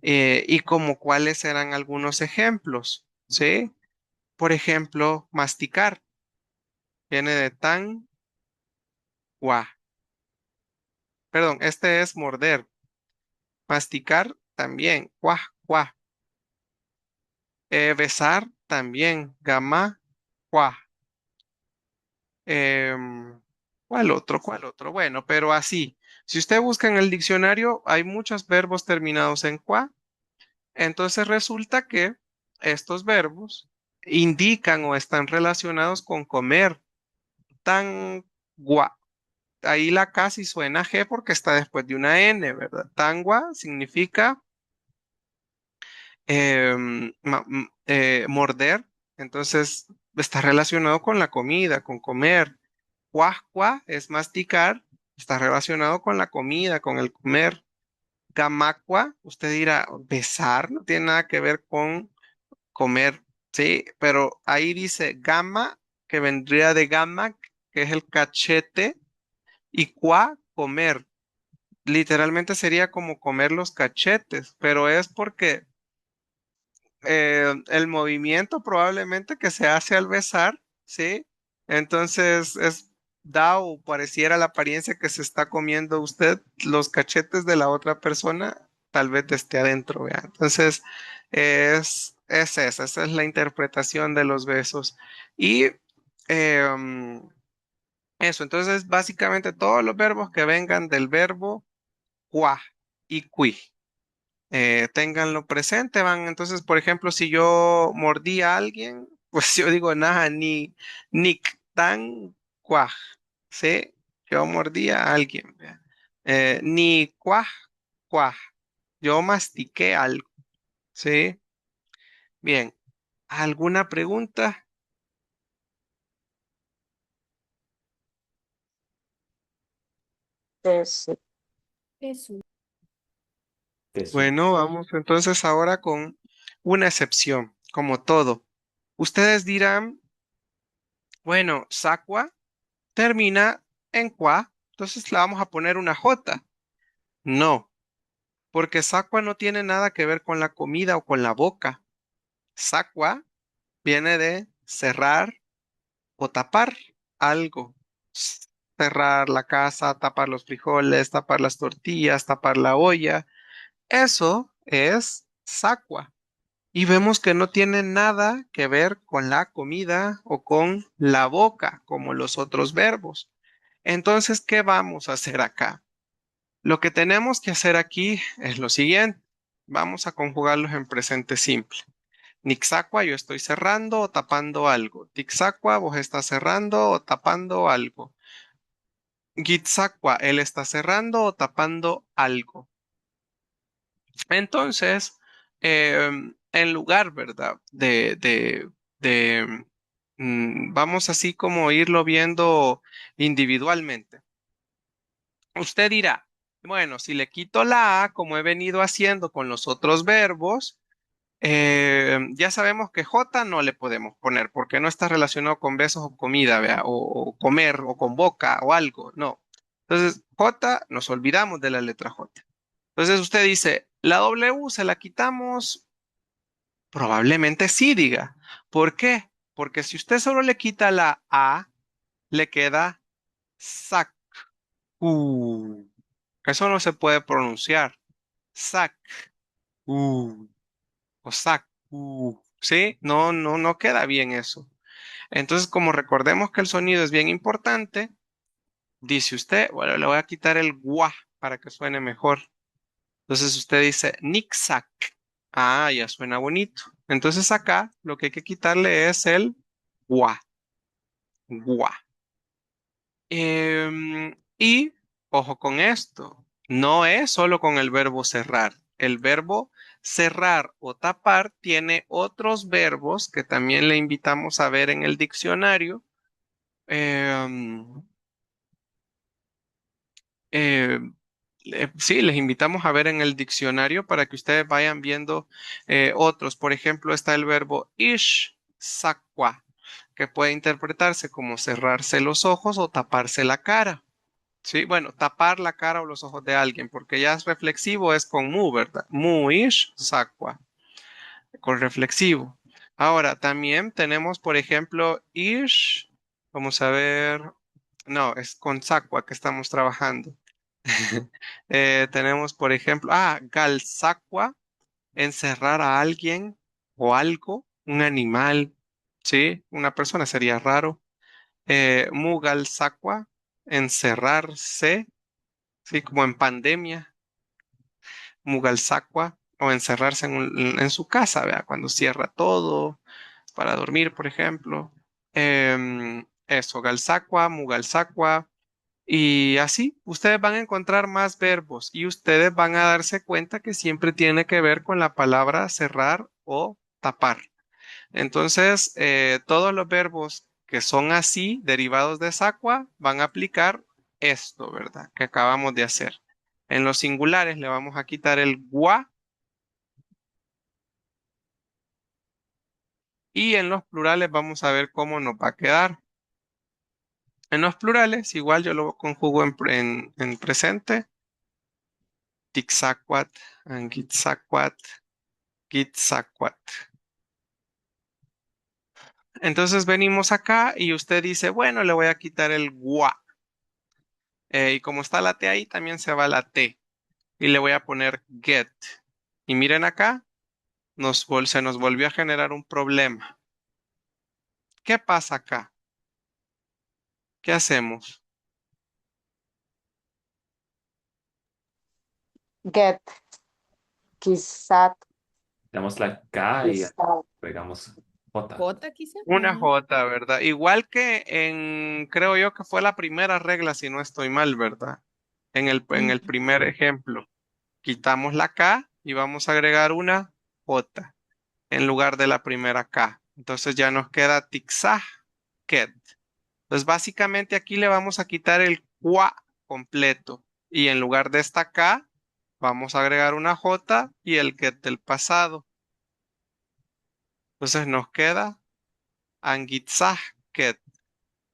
Y como cuáles serán algunos ejemplos, ¿sí? Por ejemplo, masticar viene de tan, gua. Perdón, este es morder. Masticar también, cuaj, cuaj. Besar también, gamá, cuaj. ¿Cuál otro? ¿Cuál otro? Bueno, pero así. Si usted busca en el diccionario, hay muchos verbos terminados en cua. Entonces resulta que estos verbos indican o están relacionados con comer. Tan gua. Ahí la casi suena G porque está después de una N, ¿verdad? Tangua significa morder, entonces está relacionado con la comida, con comer. Cuajcua es masticar, está relacionado con la comida, con el comer. Gamacua, usted dirá, besar no tiene nada que ver con comer, sí, pero ahí dice gama, que vendría de gama, que es el cachete, y cua, comer. Literalmente sería como comer los cachetes, pero es porque el movimiento probablemente que se hace al besar, ¿sí? Entonces da o pareciera la apariencia que se está comiendo usted los cachetes de la otra persona, tal vez esté adentro, ¿vea? Entonces esa es la interpretación de los besos. Y eso, entonces básicamente todos los verbos que vengan del verbo cuá y qui. Ténganlo presente, van. Entonces, por ejemplo, si yo mordí a alguien, pues yo digo, nada, ni tan cuaj, ¿sí? Yo mordí a alguien, vea. Ni cuaj, cuaj. Yo mastiqué algo, ¿sí? Bien, ¿alguna pregunta? Eso. Jesús. Eso. Bueno, vamos entonces ahora con una excepción, como todo. Ustedes dirán, bueno, sacua termina en cua, entonces le vamos a poner una J. No, porque sacua no tiene nada que ver con la comida o con la boca. Sacua viene de cerrar o tapar algo. Cerrar la casa, tapar los frijoles, tapar las tortillas, tapar la olla. Eso es sacua. Y vemos que no tiene nada que ver con la comida o con la boca, como los otros verbos. Entonces, ¿qué vamos a hacer acá? Lo que tenemos que hacer aquí es lo siguiente. Vamos a conjugarlos en presente simple. Nixacua, yo estoy cerrando o tapando algo. Tixacua, vos estás cerrando o tapando algo. Gitzacua, él está cerrando o tapando algo. Entonces, en lugar, ¿verdad? Vamos así como irlo viendo individualmente. Usted dirá, bueno, si le quito la A, como he venido haciendo con los otros verbos, ya sabemos que J no le podemos poner porque no está relacionado con besos o comida, ¿vea? O comer o con boca o algo, no. Entonces, J, nos olvidamos de la letra J. Entonces usted dice, la W se la quitamos, probablemente sí diga. ¿Por qué? Porque si usted solo le quita la A, le queda SAC. Eso no se puede pronunciar. Sac. Uh, o sac. ¿Sí? No, no, no queda bien eso. Entonces, como recordemos que el sonido es bien importante, dice usted, bueno, le voy a quitar el gua para que suene mejor. Entonces usted dice Nixac. Ah, ya suena bonito. Entonces acá lo que hay que quitarle es el gua. Gua. Y ojo con esto, no es solo con el verbo cerrar. El verbo cerrar o tapar tiene otros verbos que también le invitamos a ver en el diccionario. Em, eh, sí, les invitamos a ver en el diccionario para que ustedes vayan viendo otros. Por ejemplo, está el verbo ish sakwa, que puede interpretarse como cerrarse los ojos o taparse la cara. Sí, bueno, tapar la cara o los ojos de alguien, porque ya es reflexivo, es con mu, ¿verdad? Mu ish sakwa, con reflexivo. Ahora, también tenemos, por ejemplo, ish, vamos a ver, no, es con sakwa que estamos trabajando. Tenemos, por ejemplo, galsakwa, encerrar a alguien o algo, un animal, ¿sí? Una persona sería raro. Mugalsakwa, encerrarse, ¿sí? Como en pandemia, Mugalsakwa, o encerrarse en su casa, ¿vea? Cuando cierra todo, para dormir, por ejemplo. Eso, Galsakwa, Mugalsakwa. Y así, ustedes van a encontrar más verbos y ustedes van a darse cuenta que siempre tiene que ver con la palabra cerrar o tapar. Entonces, todos los verbos que son así, derivados de sacua, van a aplicar esto, ¿verdad? Que acabamos de hacer. En los singulares le vamos a quitar el gua y en los plurales vamos a ver cómo nos va a quedar. En los plurales, igual yo lo conjugo en presente. Tixaquat, angitzacuat, gitzacuat. Entonces venimos acá y usted dice, bueno, le voy a quitar el gua. Y como está la T ahí, también se va la T. Y le voy a poner get. Y miren acá, se nos volvió a generar un problema. ¿Qué pasa acá? ¿Qué hacemos? Get, quizá, Damos la K y quizá. agregamos J. J quizá. Una Ajá. J, ¿verdad? Igual que creo yo que fue la primera regla, si no estoy mal, ¿verdad? En el Ujú. primer ejemplo, quitamos la K y vamos a agregar una J en lugar de la primera K. Entonces ya nos queda Tixaget. Entonces básicamente aquí le vamos a quitar el QUA completo y en lugar de esta K vamos a agregar una J y el get del pasado. Entonces nos queda Angitzaget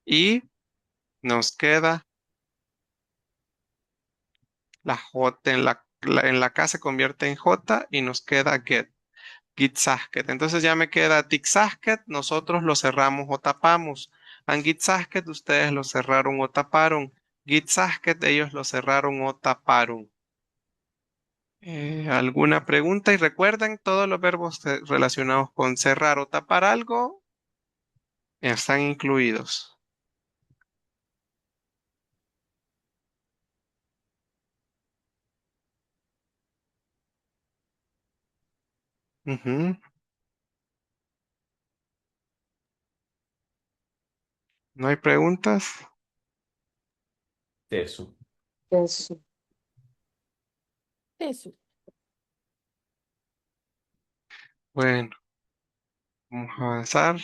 y nos queda la J en la K se convierte en J y nos queda get. Gitzasket. Entonces ya me queda Tixasket, nosotros lo cerramos o tapamos. Angitzasket, ustedes lo cerraron o taparon. Gitzasket, ellos lo cerraron o taparon. ¿Alguna pregunta? Y recuerden, todos los verbos relacionados con cerrar o tapar algo están incluidos. Ujú. ¿No hay preguntas? Eso. Eso. Eso. Bueno, vamos a avanzar.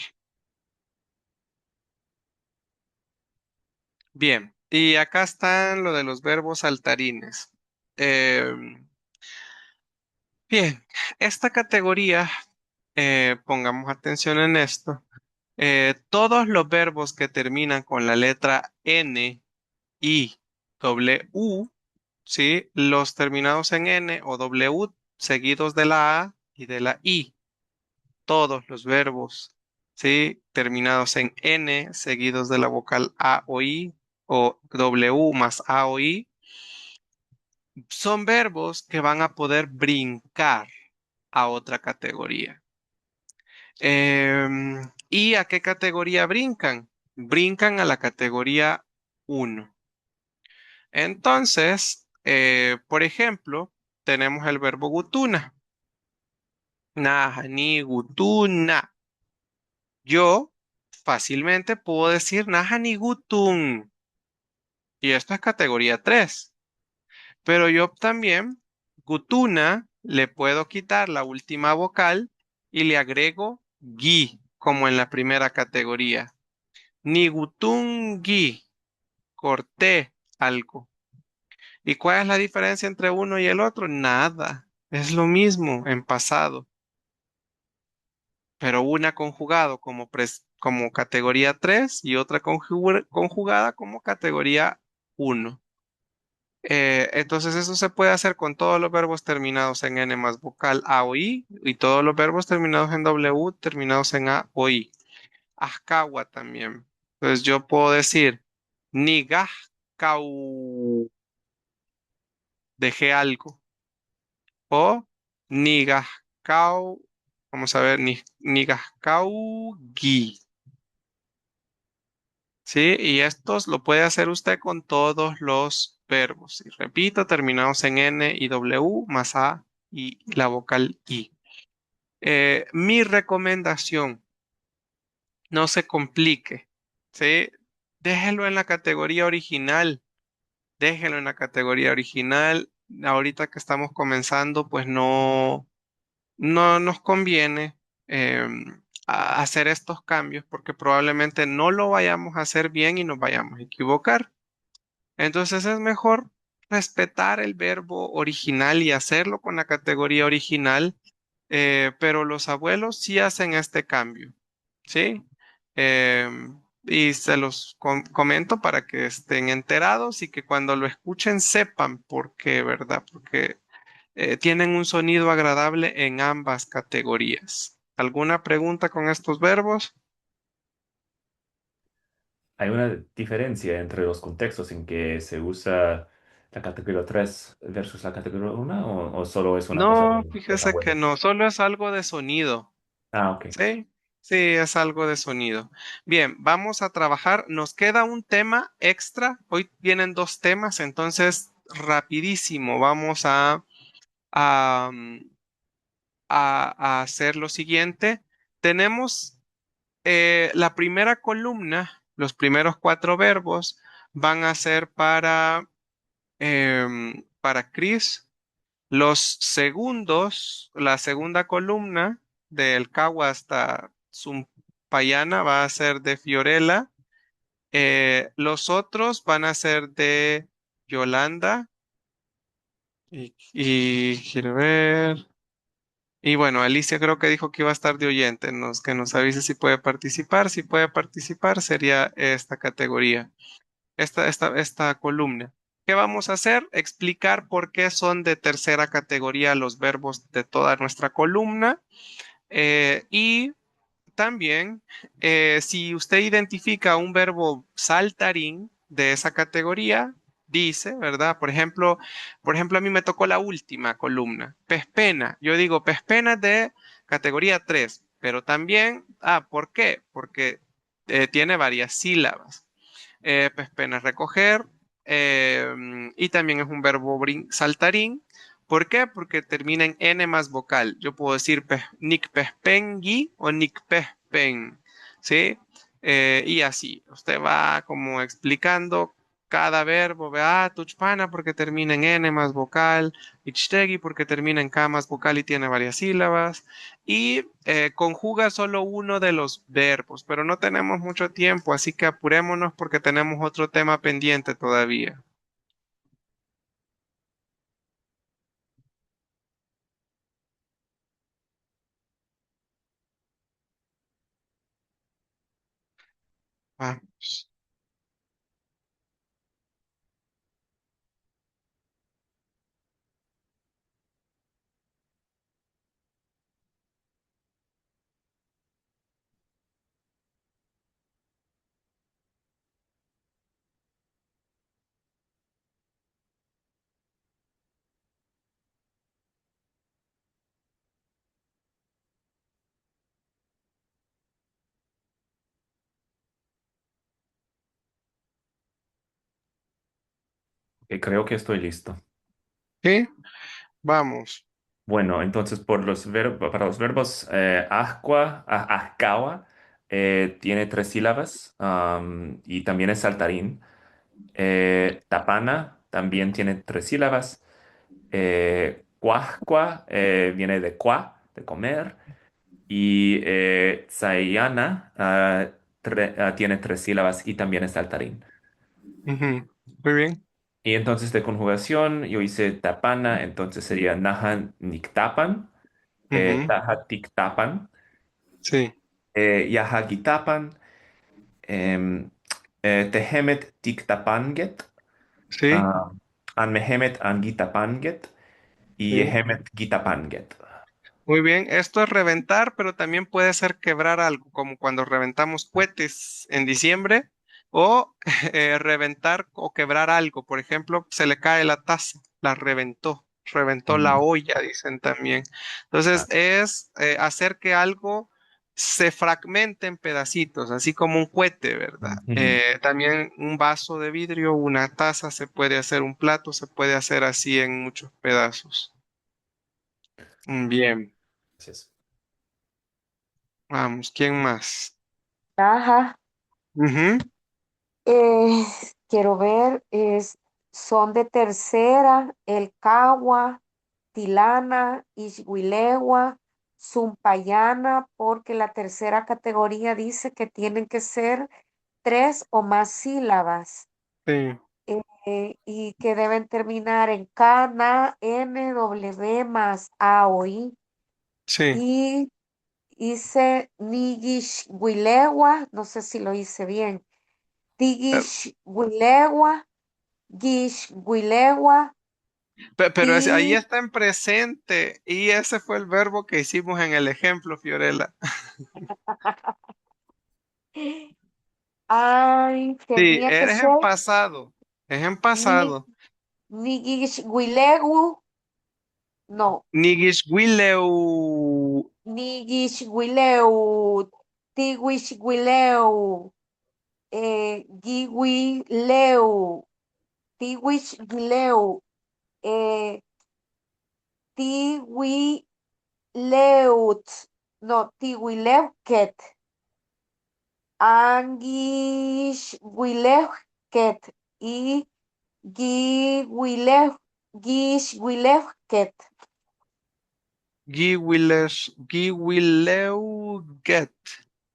Bien, y acá están lo de los verbos saltarines. Bien, esta categoría, pongamos atención en esto. Todos los verbos que terminan con la letra N, I, W, ¿sí? Los terminados en N o W seguidos de la A y de la I. Todos los verbos, ¿sí? Terminados en N seguidos de la vocal A o I o W más A o I, son verbos que van a poder brincar a otra categoría. ¿Y a qué categoría brincan? Brincan a la categoría uno. Entonces, por ejemplo, tenemos el verbo gutuna. Naja, ni gutuna. Yo fácilmente puedo decir naja ni gutun. Y esto es categoría 3. Pero yo también, gutuna, le puedo quitar la última vocal y le agrego gi, como en la primera categoría. Ni gutun gi, corté algo. ¿Y cuál es la diferencia entre uno y el otro? Nada. Es lo mismo en pasado, pero una conjugado como categoría 3 y otra conjugada como categoría uno. Entonces eso se puede hacer con todos los verbos terminados en N más vocal A o I y todos los verbos terminados en W terminados en A o I. Azcagua también. Entonces yo puedo decir nigajkau, dejé algo. O nigajkau, vamos a ver, nigajkaugi. ¿Sí? Y estos lo puede hacer usted con todos los verbos. Y repito, terminados en N y W más A y la vocal I. Mi recomendación, no se complique. ¿Sí? Déjelo en la categoría original. Déjelo en la categoría original. Ahorita que estamos comenzando, pues no nos conviene hacer estos cambios porque probablemente no lo vayamos a hacer bien y nos vayamos a equivocar. Entonces es mejor respetar el verbo original y hacerlo con la categoría original, pero los abuelos sí hacen este cambio, ¿sí? Y se los comento para que estén enterados y que cuando lo escuchen sepan por qué, ¿verdad? Porque tienen un sonido agradable en ambas categorías. ¿Alguna pregunta con estos verbos? ¿Hay una diferencia entre los contextos en que se usa la categoría 3 versus la categoría 1 o solo es una cosa No, de los fíjese que abuelos? no, solo es algo de sonido. Ah, ok. Sí, sí, es algo de sonido. Bien, vamos a trabajar. Nos queda un tema extra. Hoy vienen dos temas, entonces rapidísimo. Vamos a, mm, a hacer lo siguiente. Tenemos la primera columna, los primeros cuatro verbos van a ser para Chris. Los segundos, la segunda columna del Cagua hasta Zumpayana va a ser de Fiorella. Los otros van a ser de Yolanda. Y quiero ver. Y bueno, Alicia creo que dijo que iba a estar de oyente, que nos avise si puede participar. Si puede participar, sería esta categoría, esta columna. ¿Qué vamos a hacer? Explicar por qué son de tercera categoría los verbos de toda nuestra columna. Y también, si usted identifica un verbo saltarín de esa categoría, dice, ¿verdad? Por ejemplo, a mí me tocó la última columna, pespena. Yo digo pespena de categoría 3, pero también, ¿por qué? Porque tiene varias sílabas. Pespena es recoger, y también es un verbo saltarín. ¿Por qué? Porque termina en N más vocal. Yo puedo decir nikpespengui o nikpespen, ¿sí? Y así, usted va como explicando cada verbo, vea, tuchpana porque termina en N más vocal, ichtegi porque termina en K más vocal y tiene varias sílabas, y conjuga solo uno de los verbos, pero no tenemos mucho tiempo, así que apurémonos porque tenemos otro tema pendiente todavía. Vamos. Creo que estoy listo. ¿Sí? Vamos. Bueno, entonces para los verbos, ascawa, tiene tres sílabas, y también es saltarín. Tapana también tiene tres sílabas. Cuascua viene de cua, de comer. Y Tsayana tiene tres sílabas y también es saltarín. Ujú. Muy bien. Y entonces de conjugación, yo hice tapana, entonces sería nahan niktapan, Ujú. taha tiktapan, Sí, yaha gitapan, em, tehemet tiktapanget, sí, ah, anmehemet angitapanget y sí. yehemet gitapanget. Muy bien. Esto es reventar, pero también puede ser quebrar algo, como cuando reventamos cohetes en diciembre, o reventar o quebrar algo. Por ejemplo, se le cae la taza, la reventó, reventó la Mm, olla, dicen también. Entonces, ah, es hacer que algo se fragmente en pedacitos, así como un cohete, ¿verdad? ujú. También un vaso de vidrio, una taza, se puede hacer un plato, se puede hacer así en muchos pedazos. Bien, Gracias. vamos, ¿quién más? Ajá. Ujú. Eh, quiero ver, son de tercera, el Cagua, Tilana, Ixhuilegua, Zumpayana, porque la tercera categoría dice que tienen que ser tres o más sílabas, Sí, y que deben terminar en K, NA, N, W más A o I. sí. Y hice Niguixhuilegua, no sé si lo hice bien. Eh, Tigixhuilegua, Guixhuilegua, Pero ahí Ti. está en presente y ese fue el verbo que hicimos en el ejemplo, Fiorella. Ay, Sí, tenía que eres en ser pasado. Es en ni, pasado. Niguixhuilegu, no, Niguixhuileu. Niguixhuileu, Tiguixhuileu, Guihuileu, Tiguixhuileu, eh, Tihuileut, no, Tihuileuquet, Anguishhuileuquet y Guixhuileuquet. Guihuileuget.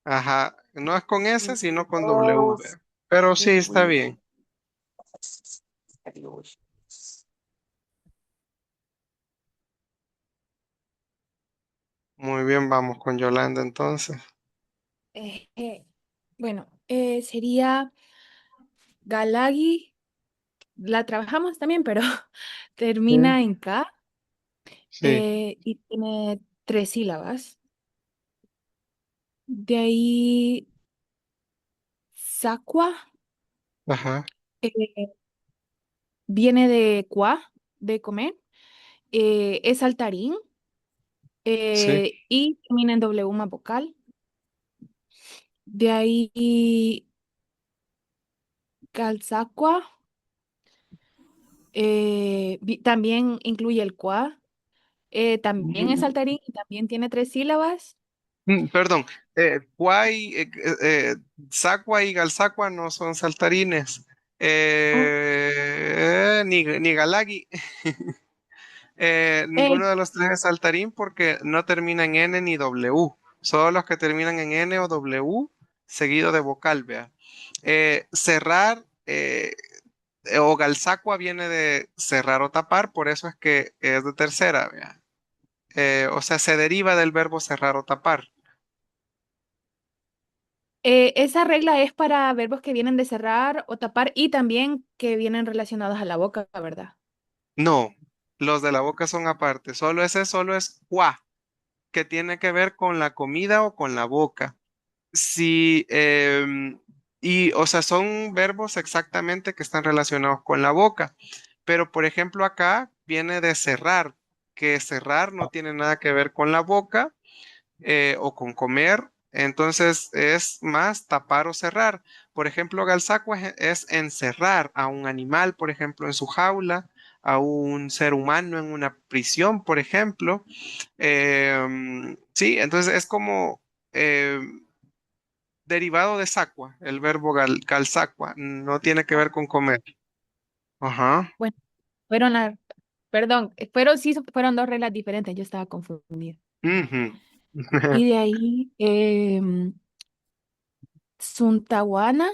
Ajá. No es con S, sino con W. Guileus, Pero sí está Tihuil- bien. Muy bien, vamos con Yolanda entonces. Eh, eh, bueno, sería Galagi. La trabajamos también, pero Sí. termina en K, Sí. y tiene tres sílabas. De ahí, Sacua, Ajá. eh, viene de cua, de comer, es saltarín, Sí. y termina en W más vocal. De ahí, Calzacua, también incluye el cua, también es saltarín y también tiene tres sílabas. Perdón, Cuay, Sacua y Galzacua no son saltarines. Oh, Ni Galagi. eh, Ninguno de los tres es saltarín porque no termina en N ni W. Solo los que terminan en N o W seguido de vocal, vea. Cerrar o Galzacua viene de cerrar o tapar, por eso es que es de tercera, vea. O sea, se deriva del verbo cerrar o tapar. esa regla es para verbos que vienen de cerrar o tapar y también que vienen relacionados a la boca, ¿verdad? No, los de la boca son aparte. Solo es cuá, que tiene que ver con la comida o con la boca. Sí, o sea, son verbos exactamente que están relacionados con la boca. Pero, por ejemplo, acá viene de cerrar, que cerrar no tiene nada que ver con la boca o con comer Entonces es más tapar o cerrar. Por ejemplo, Galsacua es encerrar a un animal, por ejemplo, en su jaula, a un ser humano en una prisión, por ejemplo. Sí, entonces es como derivado de sacua, el verbo galsacua, no tiene que ver con comer. Ajá. Bueno, fueron las, perdón, fueron dos reglas diferentes, yo estaba confundida. Ujú. Y de ahí, Suntawana,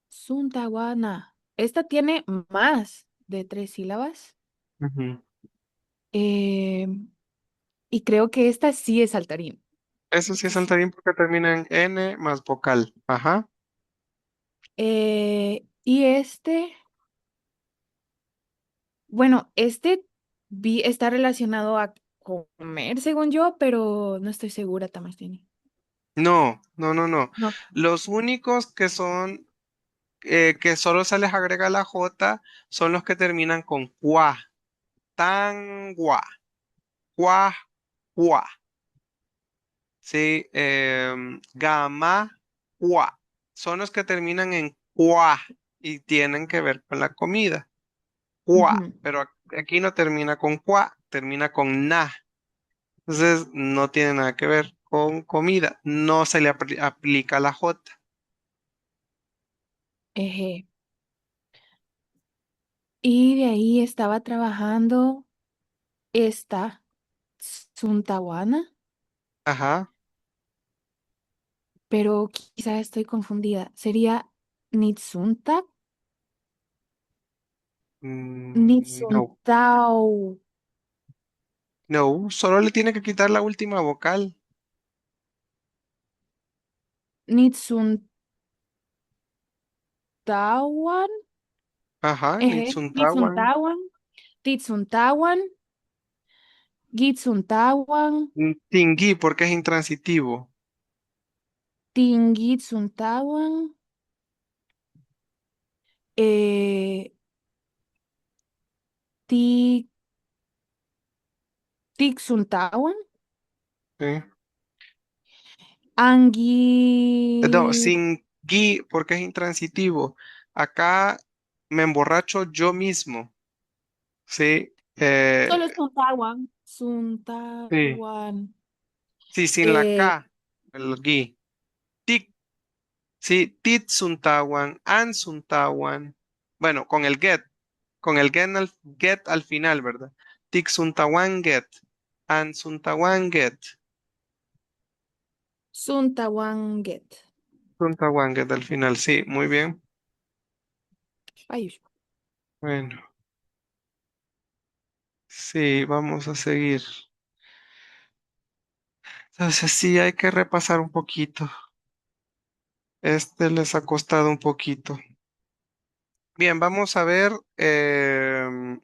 Suntawana. Esta tiene más de 3 sílabas. Ujú. em, y creo que esta sí es saltarín. Eso sí es Este sí. saltarín porque termina en N más vocal. Ajá. Y bueno, está relacionado a comer, según yo, pero no estoy segura, Tamastini. No, no, no, no. No. Los únicos que son, que solo se les agrega la J son los que terminan con cua, tangua, cua, cua. Sí, gama, cua. Son los que terminan en cua y tienen que ver con la comida. Cua, Ujú. pero aquí no termina con cua, termina con na. Entonces no tiene nada que ver con comida. No se le aplica la J. Eje. Y de ahí estaba trabajando esta Suntawana, Ajá. pero quizás estoy confundida. ¿Sería Nitsunta? No, Nitsuntau. no, solo le tiene que quitar la última vocal. Nitsuntawan. Ajá, Nitsuntawan. Nitsuntawan. Titsuntawan. Gitsuntawan. Tingui porque es intransitivo. Tingitsuntawan. Eh, ti- Tixuntawan. ¿Sí? No, Angui. sin gui porque es intransitivo. Acá me emborracho yo mismo. Sí, Solo es Suntawan. sí, Suntawan. sí, sin la Eh, K, el gui. Tic, sí, titsuntawan, ansuntawan. Bueno, con el get al final, ¿verdad? Tixuntawan get, ansuntawan get, Suntawanget. suntawan get al final, sí, muy bien. Ay, Bueno, sí, vamos a seguir. Entonces sí, hay que repasar un poquito. Este les ha costado un poquito. Bien, vamos a ver el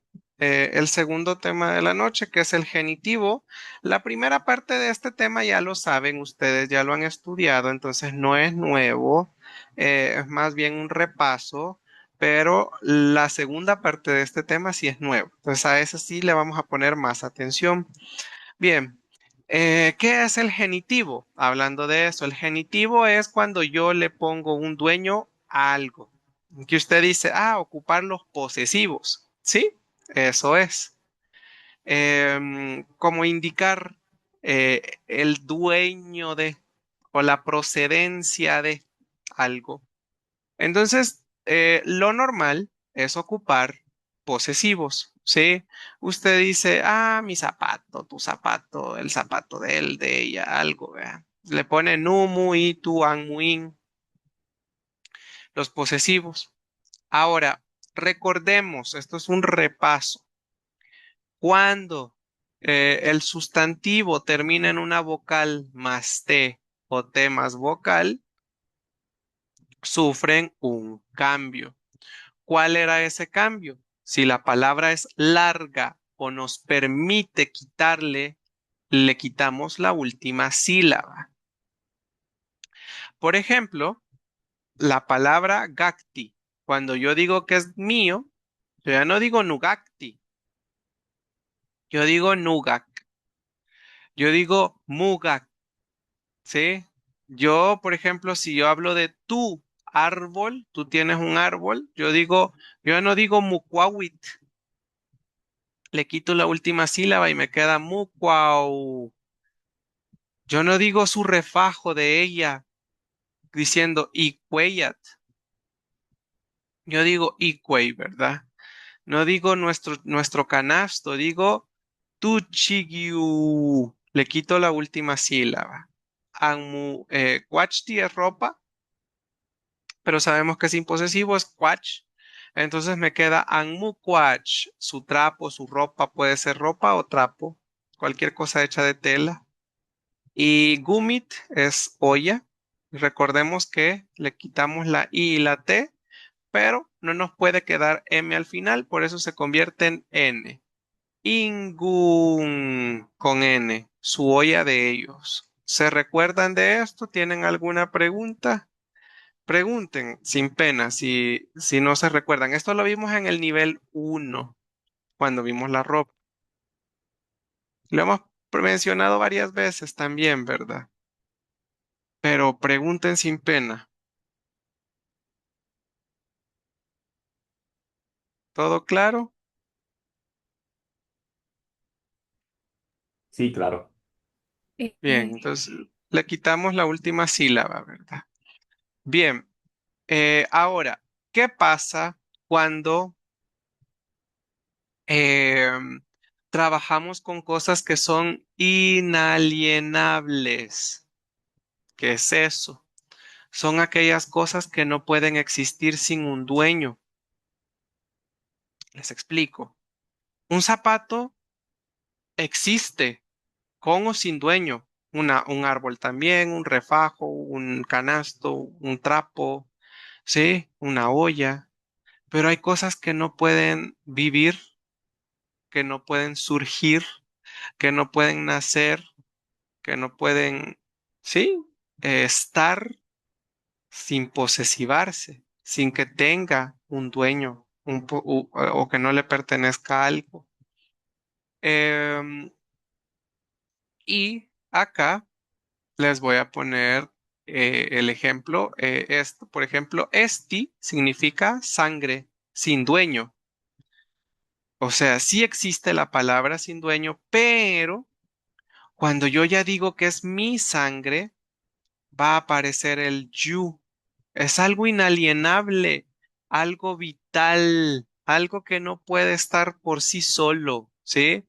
segundo tema de la noche, que es el genitivo. La primera parte de este tema ya lo saben, ustedes ya lo han estudiado, entonces no es nuevo, es más bien un repaso, pero la segunda parte de este tema sí es nuevo. Entonces a ese sí le vamos a poner más atención. Bien, ¿qué es el genitivo? Hablando de eso, el genitivo es cuando yo le pongo un dueño a algo. Que usted dice, ocupar los posesivos. ¿Sí? Eso es. Como indicar el dueño de o la procedencia de algo. Entonces, lo normal es ocupar posesivos, ¿sí? Usted dice, mi zapato, tu zapato, el zapato de él, de ella, algo, ¿verdad? Le pone nu, muy, tu, an, muin, los posesivos. Ahora, recordemos, esto es un repaso. Cuando el sustantivo termina en una vocal más T o T más vocal, sufren un cambio. ¿Cuál era ese cambio? Si la palabra es larga o nos permite quitarle, le quitamos la última sílaba. Por ejemplo, la palabra gakti. Cuando yo digo que es mío, yo ya no digo nugakti, yo digo nugak, yo digo mugak, ¿sí? Yo, por ejemplo, si yo hablo de tu árbol, tú tienes un árbol, yo no digo mucuawit, le quito la última sílaba y me queda mucuau. Yo no digo su refajo de ella diciendo icueyat, yo digo icuey, ¿verdad? No digo nuestro canasto, digo tuchigiu. Le quito la última sílaba. Cuachti es ropa, pero sabemos que es imposesivo, es cuach. Entonces me queda anmu cuach. Su trapo, su ropa puede ser ropa o trapo, cualquier cosa hecha de tela. Y gumit es olla. Recordemos que le quitamos la I y la T, pero no nos puede quedar M al final, por eso se convierte en N. Ingun con N, su olla de ellos. ¿Se recuerdan de esto? ¿Tienen alguna pregunta? Pregunten sin pena si no se recuerdan. Esto lo vimos en el nivel 1 cuando vimos la ropa. Lo hemos mencionado varias veces también, ¿verdad? Pero pregunten sin pena. ¿Todo claro? Sí, claro. Bien, Eh, entonces le quitamos la última sílaba, ¿verdad? Bien, ahora, ¿qué pasa cuando em, trabajamos con cosas que son inalienables? ¿Qué es eso? Son aquellas cosas que no pueden existir sin un dueño. Les explico. Un zapato existe con o sin dueño. Un árbol también, un refajo, un canasto, un trapo, ¿sí? Una olla. Pero hay cosas que no pueden vivir, que no pueden surgir, que no pueden nacer, que no pueden, ¿sí? Estar sin posesivarse, sin que tenga un dueño o que no le pertenezca a algo. Em, y acá les voy a poner el ejemplo. Esto, por ejemplo, esti significa sangre sin dueño. O sea, sí existe la palabra sin dueño, pero cuando yo ya digo que es mi sangre, va a aparecer el you. Es algo inalienable, algo vital, algo que no puede estar por sí solo, ¿sí?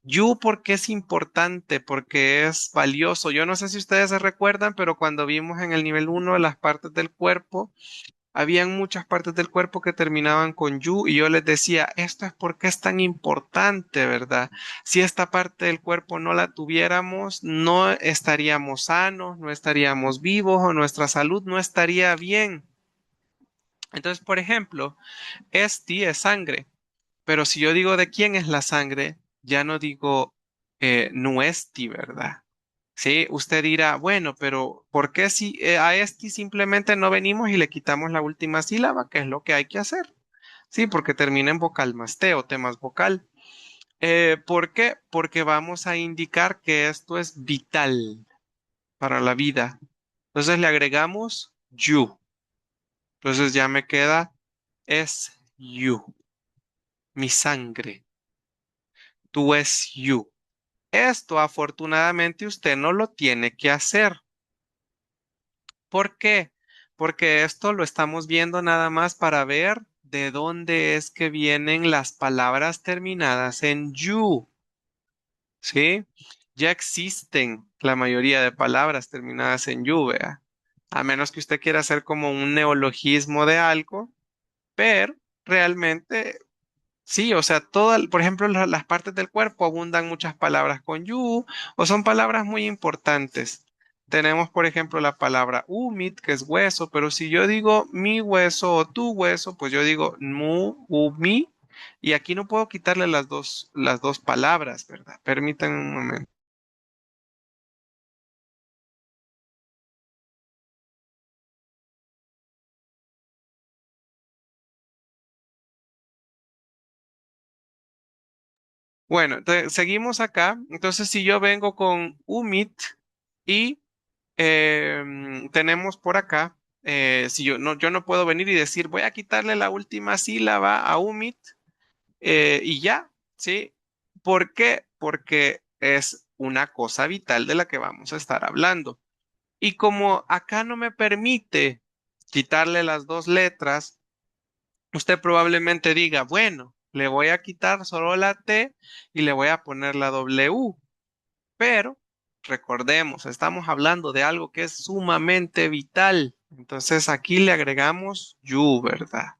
You porque es importante, porque es valioso. Yo no sé si ustedes se recuerdan, pero cuando vimos en el nivel 1 las partes del cuerpo, habían muchas partes del cuerpo que terminaban con you y yo les decía, esto es porque es tan importante, ¿verdad? Si esta parte del cuerpo no la tuviéramos, no estaríamos sanos, no estaríamos vivos o nuestra salud no estaría bien. Entonces, por ejemplo, esti es sangre, pero si yo digo de quién es la sangre, ya no digo nuesti, ¿verdad? Sí, usted dirá, bueno, pero ¿por qué si a este simplemente no venimos y le quitamos la última sílaba, que es lo que hay que hacer? Sí, porque termina en vocal más T o T más vocal. ¿Por qué? Porque vamos a indicar que esto es vital para la vida. Entonces le agregamos you. Entonces ya me queda es you, mi sangre. Tú es you. Esto afortunadamente usted no lo tiene que hacer. ¿Por qué? Porque esto lo estamos viendo nada más para ver de dónde es que vienen las palabras terminadas en you, ¿sí? Ya existen la mayoría de palabras terminadas en you, vea. A menos que usted quiera hacer como un neologismo de algo, pero realmente sí, o sea, por ejemplo, las partes del cuerpo abundan muchas palabras con you o son palabras muy importantes. Tenemos, por ejemplo, la palabra umit, que es hueso, pero si yo digo mi hueso o tu hueso, pues yo digo mu, umi, y aquí no puedo quitarle las dos palabras, ¿verdad? Permítanme un momento. Bueno, seguimos acá. Entonces, si yo vengo con umit y tenemos por acá, si yo no puedo venir y decir, voy a quitarle la última sílaba a Umit y ya, ¿sí? ¿Por qué? Porque es una cosa vital de la que vamos a estar hablando. Y como acá no me permite quitarle las dos letras, usted probablemente diga, bueno, le voy a quitar solo la T y le voy a poner la W. Pero recordemos, estamos hablando de algo que es sumamente vital. Entonces aquí le agregamos you, ¿verdad?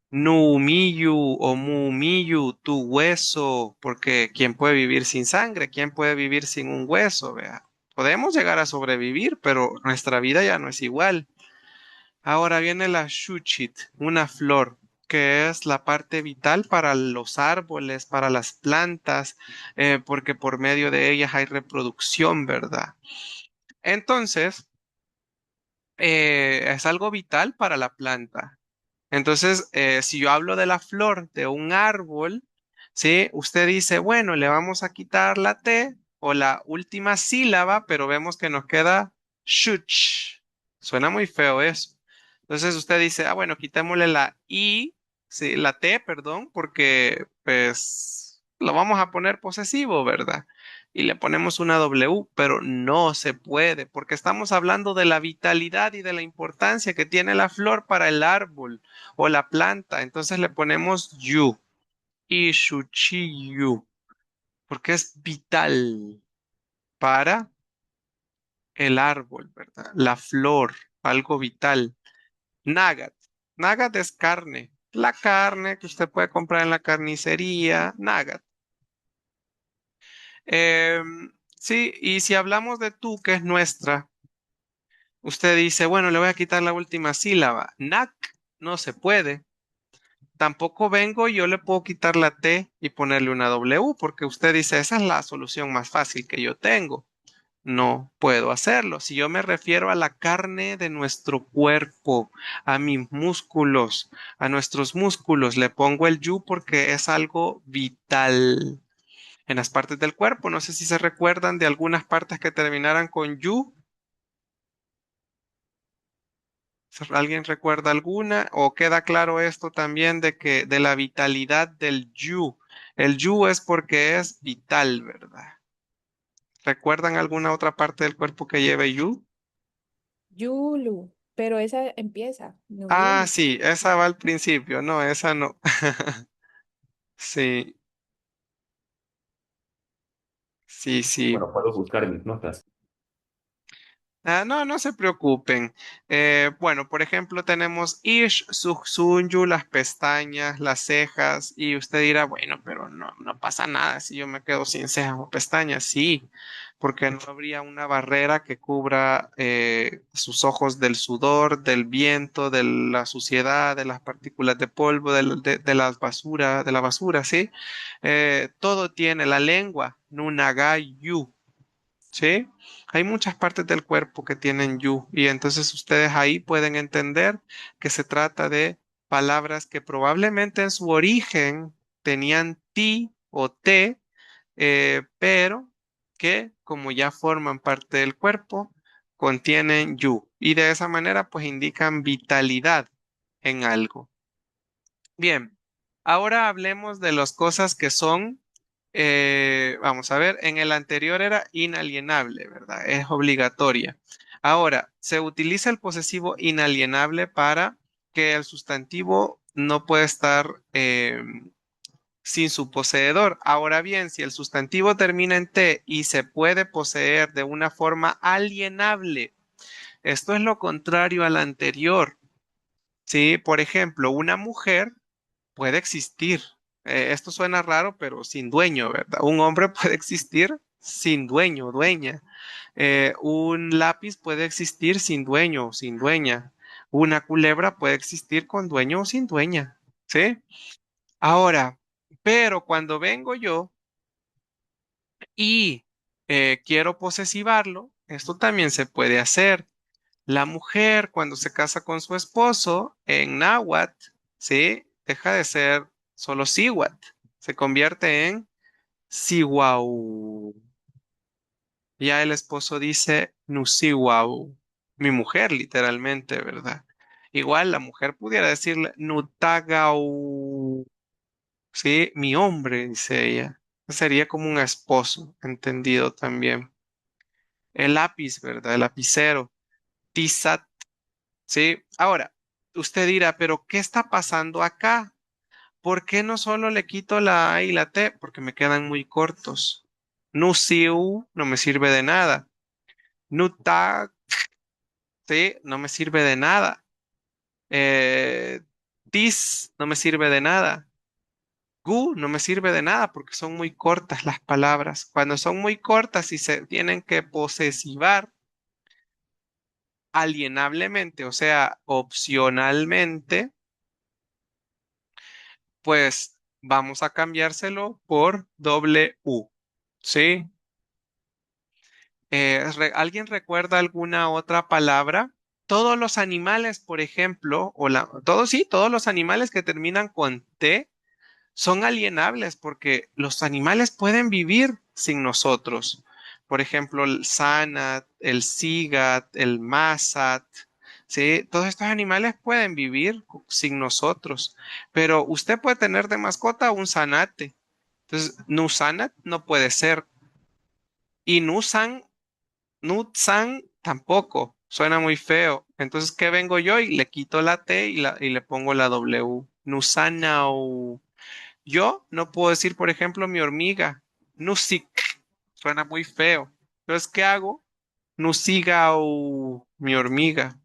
Numiyu o mumiyu, tu hueso, porque ¿quién puede vivir sin sangre? ¿Quién puede vivir sin un hueso? Vea, podemos llegar a sobrevivir, pero nuestra vida ya no es igual. Ahora viene la shuchit, una flor, que es la parte vital para los árboles, para las plantas, porque por medio de ellas hay reproducción, ¿verdad? Entonces, es algo vital para la planta. Entonces, si yo hablo de la flor de un árbol, ¿sí? Usted dice, bueno, le vamos a quitar la T o la última sílaba, pero vemos que nos queda shuch. Suena muy feo eso. Entonces usted dice, ah, bueno, quitémosle la I, sí, la T, perdón, porque pues lo vamos a poner posesivo, ¿verdad? Y le ponemos una W, pero no se puede, porque estamos hablando de la vitalidad y de la importancia que tiene la flor para el árbol o la planta. Entonces le ponemos yu, ishuchiyu, porque es vital para el árbol, ¿verdad? La flor, algo vital. Nagat. Nagat es carne. La carne que usted puede comprar en la carnicería, nagat. Sí, y si hablamos de tú, que es nuestra, usted dice, bueno, le voy a quitar la última sílaba. Nak no se puede. Tampoco vengo y yo le puedo quitar la T y ponerle una W, porque usted dice, esa es la solución más fácil que yo tengo. No puedo hacerlo. Si yo me refiero a la carne de nuestro cuerpo, a mis músculos, a nuestros músculos, le pongo el yu porque es algo vital en las partes del cuerpo. No sé si se recuerdan de algunas partes que terminaran con yu. ¿Alguien recuerda alguna? ¿O queda claro esto también de que de la vitalidad del yu? El yu es porque es vital, ¿verdad? ¿Recuerdan alguna otra parte del cuerpo que lleve yu? Yulu, pero esa empieza. No, Ah, Yulu. sí, esa va al principio. No, esa no. Sí, sí, sí. Bueno, puedo buscar en mis notas. Ah, no, no se preocupen. Bueno, por ejemplo, tenemos Ish, Sunyu, las pestañas, las cejas, y usted dirá, bueno, pero no, no pasa nada si yo me quedo sin cejas o pestañas. Sí, porque no habría una barrera que cubra sus ojos del sudor, del viento, de la suciedad, de las partículas de polvo, de las basura, de la basura, ¿sí? Todo tiene la lengua, Nunagayu. ¿Sí? Hay muchas partes del cuerpo que tienen yu y entonces ustedes ahí pueden entender que se trata de palabras que probablemente en su origen tenían ti o te, pero que como ya forman parte del cuerpo, contienen yu y de esa manera pues indican vitalidad en algo. Bien, ahora hablemos de las cosas que son, vamos a ver, en el anterior era inalienable, ¿verdad? Es obligatoria. Ahora, se utiliza el posesivo inalienable para que el sustantivo no puede estar sin su poseedor. Ahora bien, si el sustantivo termina en T y se puede poseer de una forma alienable, esto es lo contrario al anterior. Sí, por ejemplo, una mujer puede existir. Esto suena raro, pero sin dueño, ¿verdad? Un hombre puede existir sin dueño, dueña. Un lápiz puede existir sin dueño, sin dueña. Una culebra puede existir con dueño o sin dueña, ¿sí? Ahora, pero cuando vengo yo y quiero posesivarlo, esto también se puede hacer. La mujer, cuando se casa con su esposo en náhuatl, ¿sí? Deja de ser solo Siwat, se convierte en Siwau. Ya el esposo dice nusiwau, mi mujer literalmente, ¿verdad? Igual la mujer pudiera decirle nutagau, sí, mi hombre, dice ella. Sería como un esposo, entendido también. El lápiz, ¿verdad? El lapicero. Tizat, ¿sí? Ahora, usted dirá, pero ¿qué está pasando acá? ¿Por qué no solo le quito la A y la T? Porque me quedan muy cortos. Nusiu no me sirve de nada. Nutag, sí, no me sirve de nada. Eh, Tis no me sirve de nada. Gu no me sirve de nada porque son muy cortas las palabras. Cuando son muy cortas y se tienen que posesivar alienablemente, o sea, opcionalmente, pues vamos a cambiárselo por doble U. ¿Sí? ¿Alguien recuerda alguna otra palabra? Todos los animales, por ejemplo, todos sí, todos los animales que terminan con T son alienables porque los animales pueden vivir sin nosotros. Por ejemplo, el sanat, el sigat, el masat, ¿sí? Todos estos animales pueden vivir sin nosotros, pero usted puede tener de mascota un sanate. Entonces, nusanat no puede ser. Y nutsan tampoco. Suena muy feo. Entonces, ¿qué vengo yo? Y le quito la T y le pongo la W. Nusanau. Yo no puedo decir, por ejemplo, mi hormiga. Nusik. Suena muy feo. Entonces, ¿qué hago? Nusigau, mi hormiga.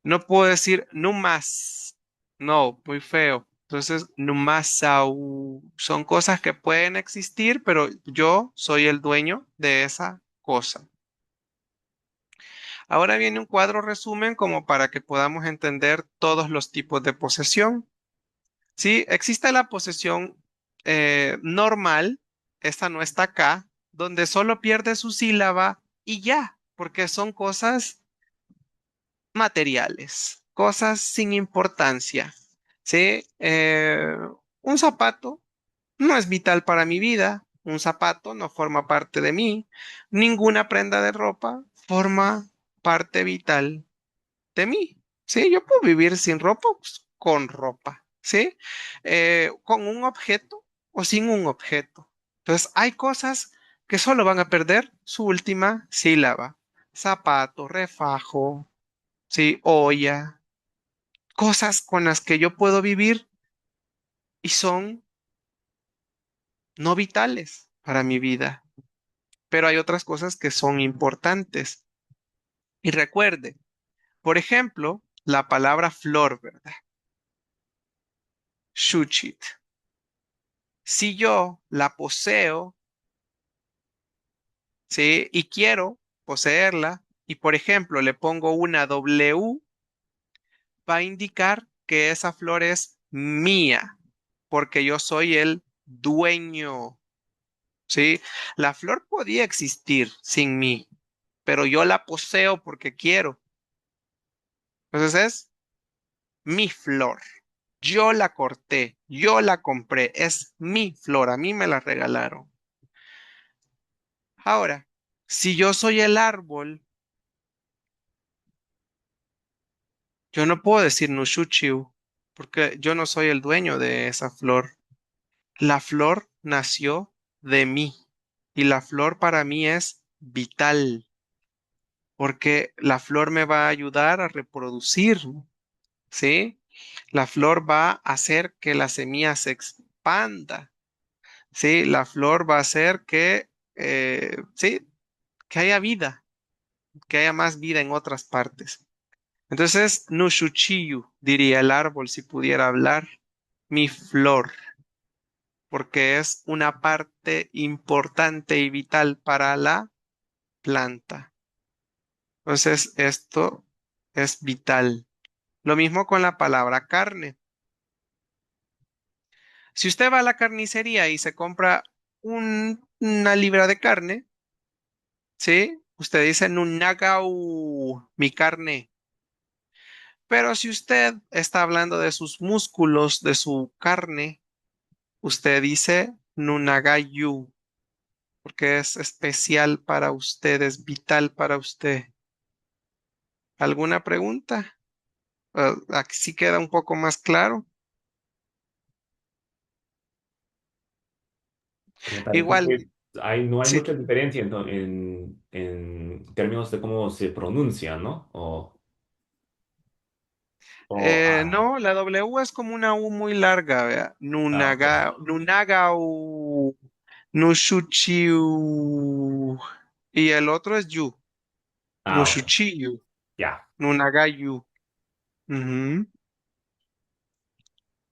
No puedo decir numas. No, muy feo. Entonces, numasau. Son cosas que pueden existir, pero yo soy el dueño de esa cosa. Ahora viene un cuadro resumen como para que podamos entender todos los tipos de posesión. Sí, existe la posesión normal, esta no está acá, donde solo pierde su sílaba y ya, porque son cosas materiales, cosas sin importancia. ¿Sí? Un zapato no es vital para mi vida, un zapato no forma parte de mí, ninguna prenda de ropa forma parte vital de mí. Sí, yo puedo vivir sin ropa, pues, con ropa, ¿sí? Con un objeto o sin un objeto. Entonces, hay cosas que solo van a perder su última sílaba. Zapato, refajo, ¿sí? Olla, cosas con las que yo puedo vivir y son no vitales para mi vida. Pero hay otras cosas que son importantes. Y recuerde, por ejemplo, la palabra flor, ¿verdad? Shuchit. Si yo la poseo, ¿sí? Y quiero poseerla, y por ejemplo le pongo una W, va a indicar que esa flor es mía, porque yo soy el dueño, ¿sí? La flor podía existir sin mí, pero yo la poseo porque quiero. Entonces es mi flor. Yo la corté, yo la compré, es mi flor, a mí me la regalaron. Ahora, si yo soy el árbol, yo no puedo decir Nushuchiu, porque yo no soy el dueño de esa flor. La flor nació de mí y la flor para mí es vital, porque la flor me va a ayudar a reproducir, ¿sí? La flor va a hacer que la semilla se expanda, ¿sí? La flor va a hacer sí, que haya vida, que haya más vida en otras partes. Entonces, Nushuchiyu, diría el árbol si pudiera hablar, mi flor, porque es una parte importante y vital para la planta. Entonces, esto es vital. Lo mismo con la palabra carne. Si usted va a la carnicería y se compra una libra de carne, ¿sí? Usted dice, Nunagau, mi carne. Pero si usted está hablando de sus músculos, de su carne, usted dice Nunagayu, porque es especial para usted, es vital para usted. ¿Alguna pregunta? Aquí sí queda un poco más claro. Me parece Igual, que no hay sí. mucha diferencia en términos de cómo se pronuncia, ¿no? No, la W es como una U muy larga, vea. Ok. Nunagau, Nushuchiu. Y el otro es Yu, Ok. Nushuchiyu, Ya. Nunagayu. Ujú.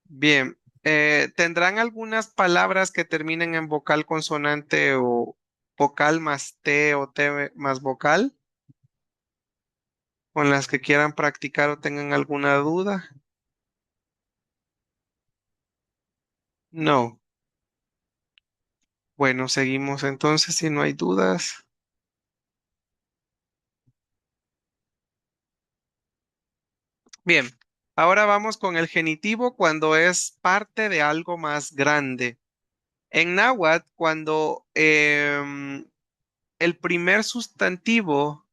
Bien. ¿Tendrán algunas palabras que terminen en vocal consonante o vocal más T o T más vocal? ¿Con las que quieran practicar o tengan alguna duda? No. Bueno, seguimos entonces si no hay dudas. Bien, ahora vamos con el genitivo cuando es parte de algo más grande. En náhuatl, cuando el primer sustantivo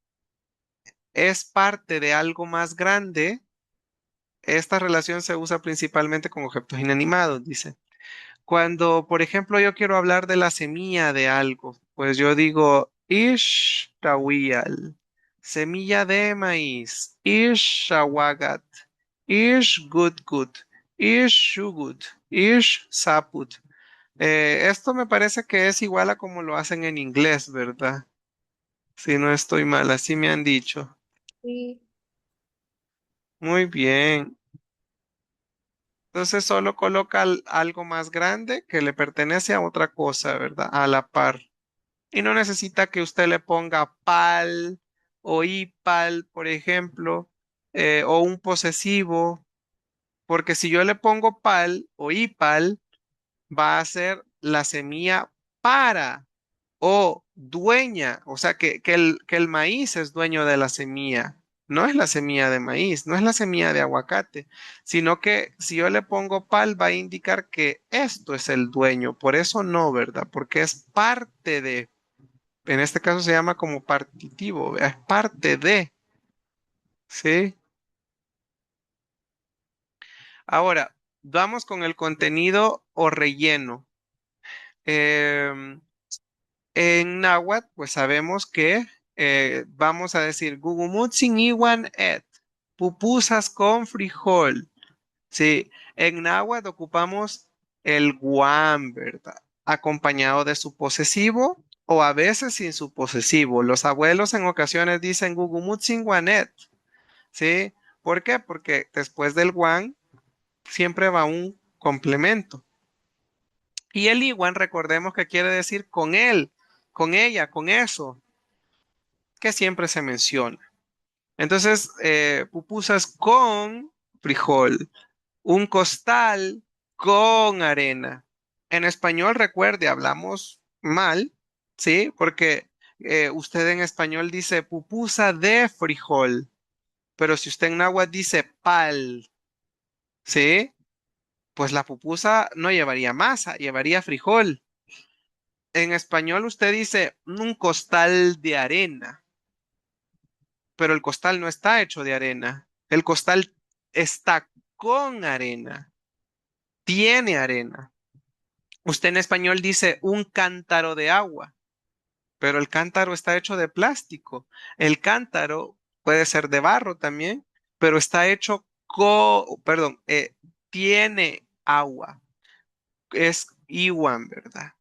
es parte de algo más grande, esta relación se usa principalmente con objetos inanimados, dice. Cuando, por ejemplo, yo quiero hablar de la semilla de algo, pues yo digo Ish Tawial, semilla de maíz, Ish Shawagat, Ish Gutgut, Ish Shugut, Ish Saput. Esto me parece que es igual a como lo hacen en inglés, ¿verdad? Si no estoy mal, así me han dicho. Sí. Muy bien. Entonces solo coloca algo más grande que le pertenece a otra cosa, ¿verdad? A la par. Y no necesita que usted le ponga pal o ipal, por ejemplo, o un posesivo, porque si yo le pongo pal o ipal, va a ser la semilla para o dueña, o sea que el maíz es dueño de la semilla. No es la semilla de maíz, no es la semilla de aguacate, sino que si yo le pongo pal va a indicar que esto es el dueño. Por eso no, ¿verdad? Porque es parte de. En este caso se llama como partitivo, es parte de, ¿sí? Ahora, vamos con el contenido o relleno. Em, en náhuatl, pues sabemos que vamos a decir gugumutsin iwan et, pupusas con frijol, ¿sí? En náhuatl ocupamos el guam, ¿verdad? Acompañado de su posesivo o a veces sin su posesivo. Los abuelos en ocasiones dicen gugumutsin guanet. ¿Sí? ¿Por qué? Porque después del one siempre va un complemento. Y el igual, recordemos que quiere decir con él, con ella, con eso, que siempre se menciona. Entonces, pupusas con frijol, un costal con arena. En español, recuerde, hablamos mal, ¿sí? Porque usted en español dice pupusa de frijol, pero si usted en náhuatl dice pal, ¿sí? Pues la pupusa no llevaría masa, llevaría frijol. En español usted dice un costal de arena, pero el costal no está hecho de arena. El costal está con arena, tiene arena. Usted en español dice un cántaro de agua, pero el cántaro está hecho de plástico. El cántaro puede ser de barro también, pero está hecho perdón, tiene agua. Es Iwan, ¿verdad?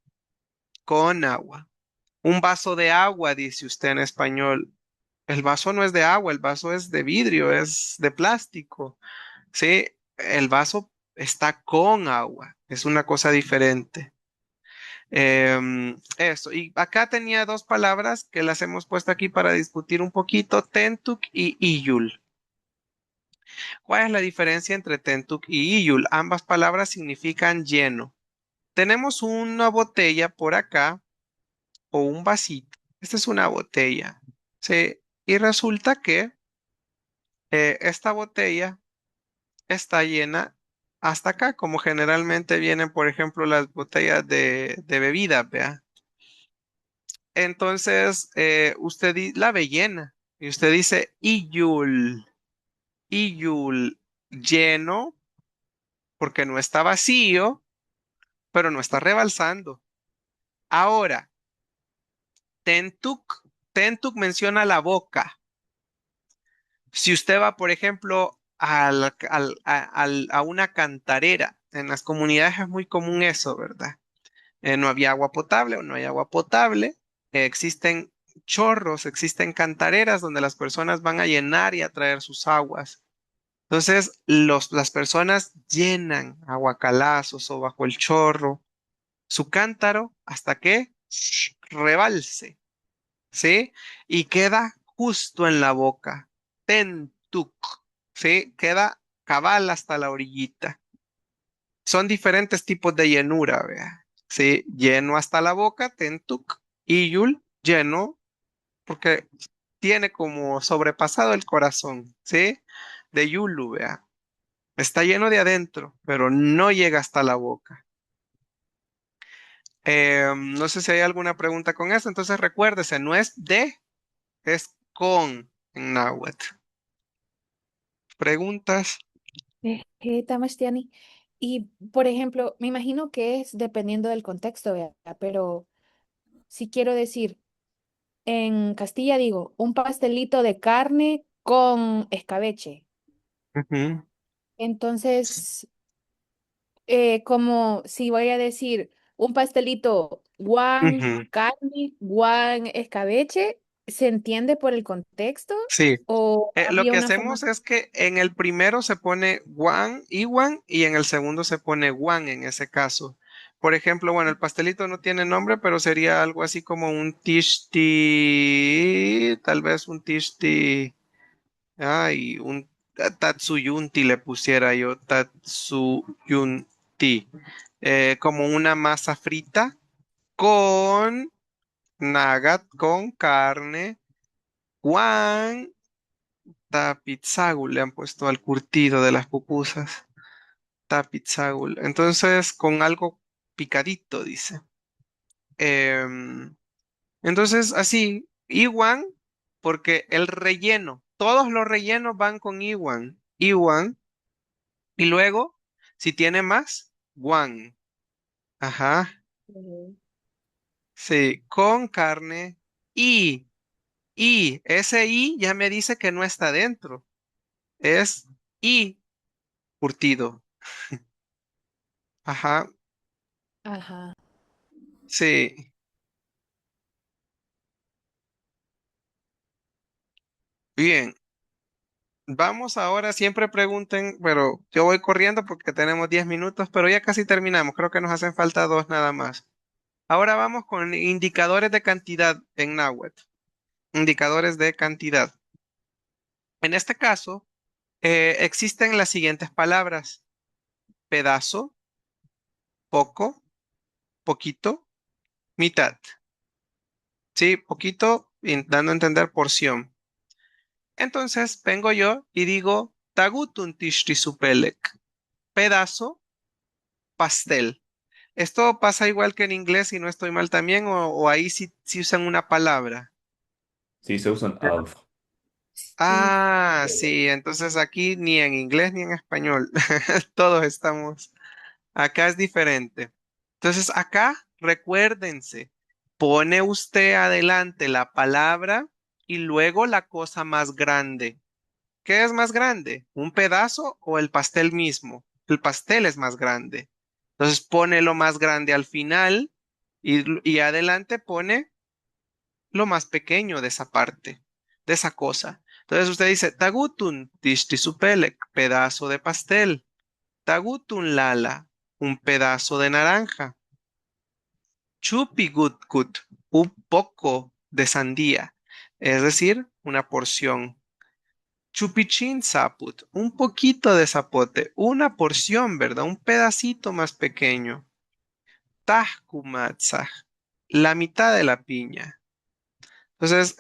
Con agua. Un vaso de agua, dice usted en español. El vaso no es de agua, el vaso es de vidrio, es de plástico. Sí, el vaso está con agua, es una cosa diferente. Eso, y acá tenía dos palabras que las hemos puesto aquí para discutir un poquito, tentuk y iyul. ¿Cuál es la diferencia entre tentuk y iyul? Ambas palabras significan lleno. Tenemos una botella por acá o un vasito. Esta es una botella. Sí, y resulta que esta botella está llena hasta acá, como generalmente vienen, por ejemplo, las botellas de bebida, ¿vea? entonces la ve llena. Y usted dice iyul, lleno, porque no está vacío, pero no está rebalsando. Ahora, tentuk, tentuk menciona la boca. Si usted va, por ejemplo, a una cantarera, en las comunidades es muy común eso, ¿verdad? No había agua potable o no hay agua potable. Existen chorros, existen cantareras donde las personas van a llenar y a traer sus aguas. Entonces, las personas llenan aguacalazos o bajo el chorro su cántaro hasta que rebalse, ¿sí? Y queda justo en la boca. Tentuk, ¿sí? Queda cabal hasta la orillita. Son diferentes tipos de llenura, vea. ¿Sí? Lleno hasta la boca, tentuk, y yul, lleno, porque tiene como sobrepasado el corazón, ¿sí? De yulu, vea. Está lleno de adentro, pero no llega hasta la boca. No sé si hay alguna pregunta con eso, entonces recuérdese, no es de, es con en náhuatl. ¿Preguntas? Tamastiani. Y, por ejemplo, me imagino que es dependiendo del contexto, ¿verdad? Pero si quiero decir, en Castilla digo, un pastelito de carne con escabeche. Ujú, Entonces, como si voy a decir un pastelito guan ujú. carne, guan escabeche, ¿se entiende por el contexto? Sí. ¿O Lo habría que una forma? hacemos es que en el primero se pone guan, iwan, y en el segundo se pone guan en ese caso. Por ejemplo, bueno, el pastelito no tiene nombre, pero sería algo así como un tishti, tal vez un tishti, ay, un tatsuyunti le pusiera yo, tatsuyunti, como una masa frita con nagat, con carne, guan. Tapitzagul le han puesto al curtido de las pupusas. Tapitzagul. Entonces, con algo picadito, dice. Em, entonces, así, Iwan, porque el relleno, todos los rellenos van con Iwan. Iwan, y luego, si tiene más, Wan. Ajá, Ujú. sí, con carne. Y, ese I ya me dice que no está dentro. Es I curtido. Ajá, Ajá. sí. Bien, vamos ahora, siempre pregunten, pero yo voy corriendo porque tenemos 10 minutos, pero ya casi terminamos, creo que nos hacen falta dos nada más. Ahora vamos con indicadores de cantidad en Nahuatl, indicadores de cantidad. En este caso, existen las siguientes palabras: pedazo, poco, poquito, mitad. Sí, poquito, dando a entender porción. Entonces vengo yo y digo, tagutun tishti supelek, pedazo, pastel. Esto pasa igual que en inglés, si no estoy mal también, o ahí sí usan una palabra. Sí, se usan of. Sí. Ah, sí, entonces aquí ni en inglés ni en español. Todos estamos. Acá es diferente. Entonces acá, recuérdense, pone usted adelante la palabra y luego la cosa más grande. ¿Qué es más grande? ¿Un pedazo o el pastel mismo? El pastel es más grande. Entonces pone lo más grande al final y adelante pone lo más pequeño de esa parte, de esa cosa. Entonces usted dice, tagutun supelek, pedazo de pastel. Tagutun lala, un pedazo de naranja. Chupi un poco de sandía, es decir, una porción. Chupichin saput, un poquito de zapote, una porción, ¿verdad? Un pedacito más pequeño. Tajkumatzaj, la mitad de la piña. Entonces,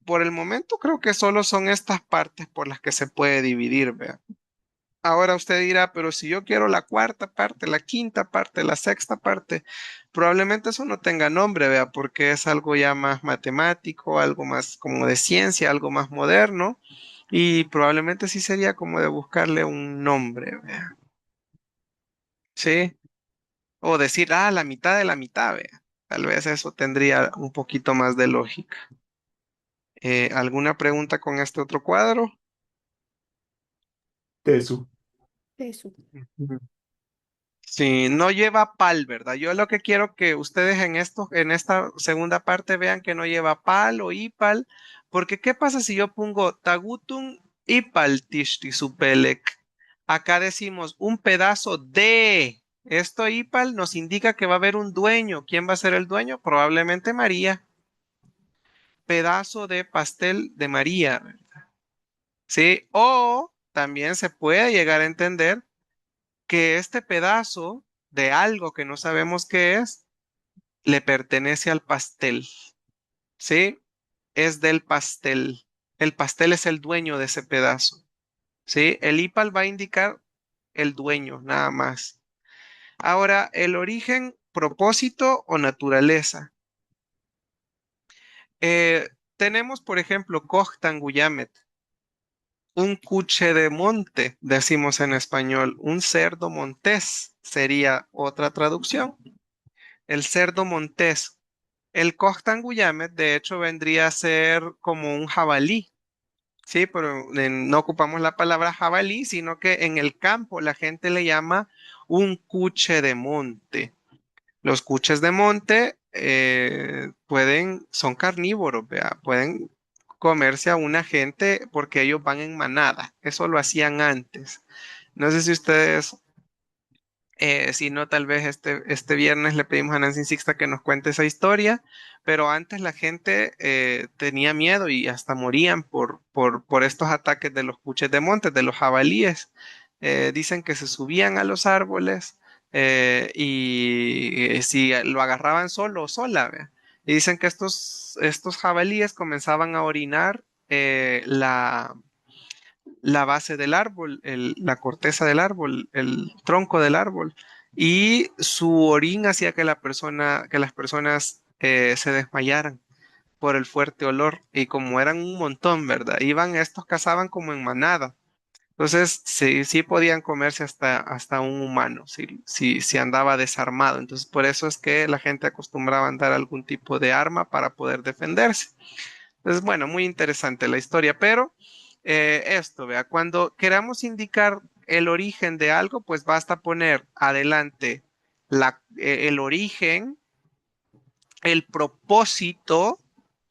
por el momento creo que solo son estas partes por las que se puede dividir, ¿vea? Ahora usted dirá, pero si yo quiero la cuarta parte, la quinta parte, la sexta parte, probablemente eso no tenga nombre, vea, porque es algo ya más matemático, algo más como de ciencia, algo más moderno, y probablemente sí sería como de buscarle un nombre, vea. ¿Sí? O decir, ah, la mitad de la mitad, vea. Tal vez eso tendría un poquito más de lógica. ¿Alguna pregunta con este otro cuadro? Tesu. Eso. Ujú. Sí, no lleva pal, ¿verdad? Yo lo que quiero que ustedes en esta segunda parte vean que no lleva pal o ipal, porque ¿qué pasa si yo pongo tagutun ipal tishti supelek? Acá decimos un pedazo de. Esto ipal nos indica que va a haber un dueño. ¿Quién va a ser el dueño? Probablemente María. Pedazo de pastel de María, ¿sí? O también se puede llegar a entender que este pedazo de algo que no sabemos qué es, le pertenece al pastel, ¿sí? Es del pastel. El pastel es el dueño de ese pedazo, ¿sí? El IPAL va a indicar el dueño, nada más. Ahora, el origen, propósito o naturaleza. Eh, tenemos, por ejemplo, Guyamet, un cuche de monte, decimos en español, un cerdo montés sería otra traducción. El cerdo montés. El Guyamet, de hecho, vendría a ser como un jabalí, ¿sí? Pero no ocupamos la palabra jabalí, sino que en el campo la gente le llama un cuche de monte. Los cuches de monte son carnívoros, vea, pueden comerse a una gente porque ellos van en manada. Eso lo hacían antes. No sé si ustedes si no, tal vez este viernes le pedimos a Nancy Sixta que nos cuente esa historia, pero antes la gente tenía miedo y hasta morían por estos ataques de los cuches de monte, de los jabalíes. Dicen que se subían a los árboles y si lo agarraban solo o sola, ¿ve? Y dicen que estos jabalíes comenzaban a orinar la base del árbol, la corteza del árbol, el tronco del árbol, y su orín hacía que las personas se desmayaran por el fuerte olor, y como eran un montón, ¿verdad? Estos cazaban como en manada. Entonces, sí, sí podían comerse hasta un humano, si andaba desarmado. Entonces, por eso es que la gente acostumbraba a andar algún tipo de arma para poder defenderse. Entonces, bueno, muy interesante la historia, pero esto, vea, cuando queramos indicar el origen de algo, pues basta poner adelante el origen, el propósito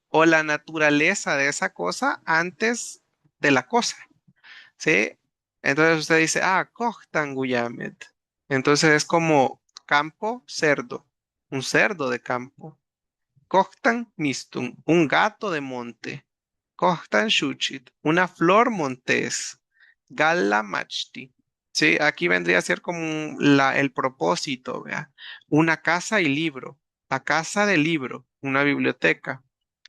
o la naturaleza de esa cosa antes de la cosa, ¿sí? Entonces usted dice, ah, Guyamet. Entonces es como campo, cerdo, un cerdo de campo. Coctan mistum, un gato de monte. Costan Shuchit, una flor montés. Galla Machti. Sí, aquí vendría a ser como el propósito, vea. Una casa y libro. La casa del libro, una biblioteca.